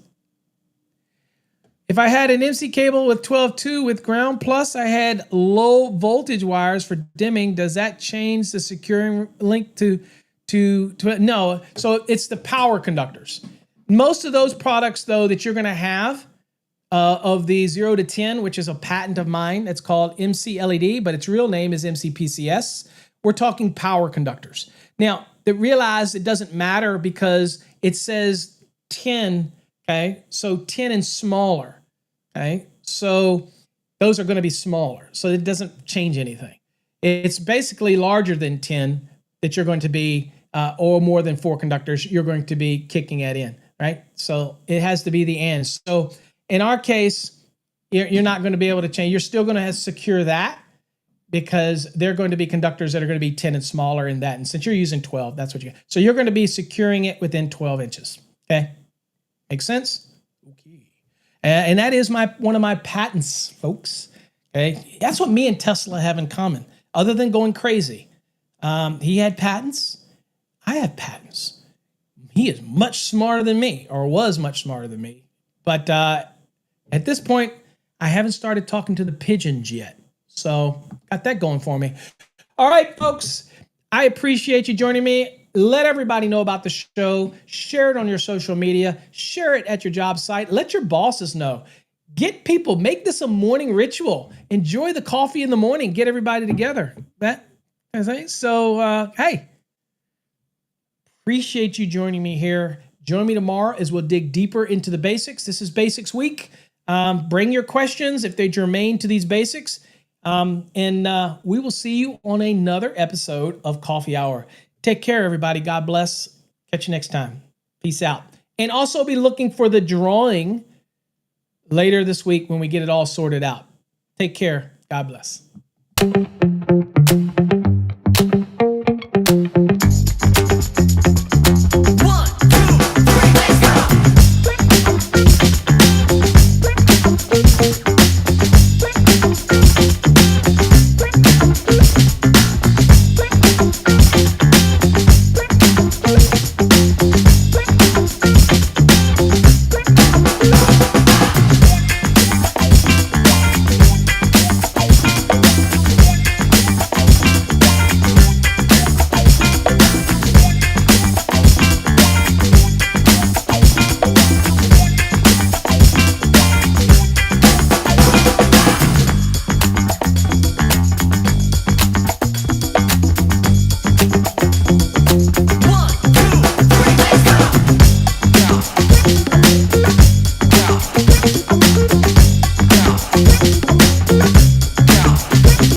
if I had an MC cable with 12.2 with ground plus I had low voltage wires for dimming, does that change the securing link to no? So it's the power conductors. Most of those products, though, that you're going to have of the 0 to 10, which is a patent of mine, it's called MC LED, but its real name is MC PCS. we're talking power conductors. Now, realize it doesn't matter because it says 10, okay? So 10 and smaller, okay? So those are going to be smaller. So it doesn't change anything. It's basically larger than 10 that you're going to be, or more than 4 conductors, you're going to be kicking it in, right? So it has to be the and. So in our case, you're not going to be able to change. You're still going to have to secure that because they're going to be conductors that are going to be 10 and smaller in that. And since you're using 12, that's what you get. So you're going to be securing it within 12 inches, okay? Make sense? Okay. And that is one of my patents, folks. Okay, that's what me and Tesla have in common. Other than going crazy, he had patents. I have patents. He is much smarter than me, or was much smarter than me. But at this point, I haven't started talking to the pigeons yet. So got that going for me. All right, folks, I appreciate you joining me. Let everybody know about the show. Share it on your social media. Share it at your job site. Let your bosses know. Get people, make this a morning ritual. Enjoy the coffee in the morning. Get everybody together. So, hey, appreciate you joining me here. Join me tomorrow as we'll dig deeper into the basics. This is Basics Week. Bring your questions if they're germane to these basics. And we will see you on another episode of Coffee Hour. Take care, everybody. God bless. Catch you next time. Peace out. And also be looking for the drawing later this week when we get it all sorted out. Take care. God bless.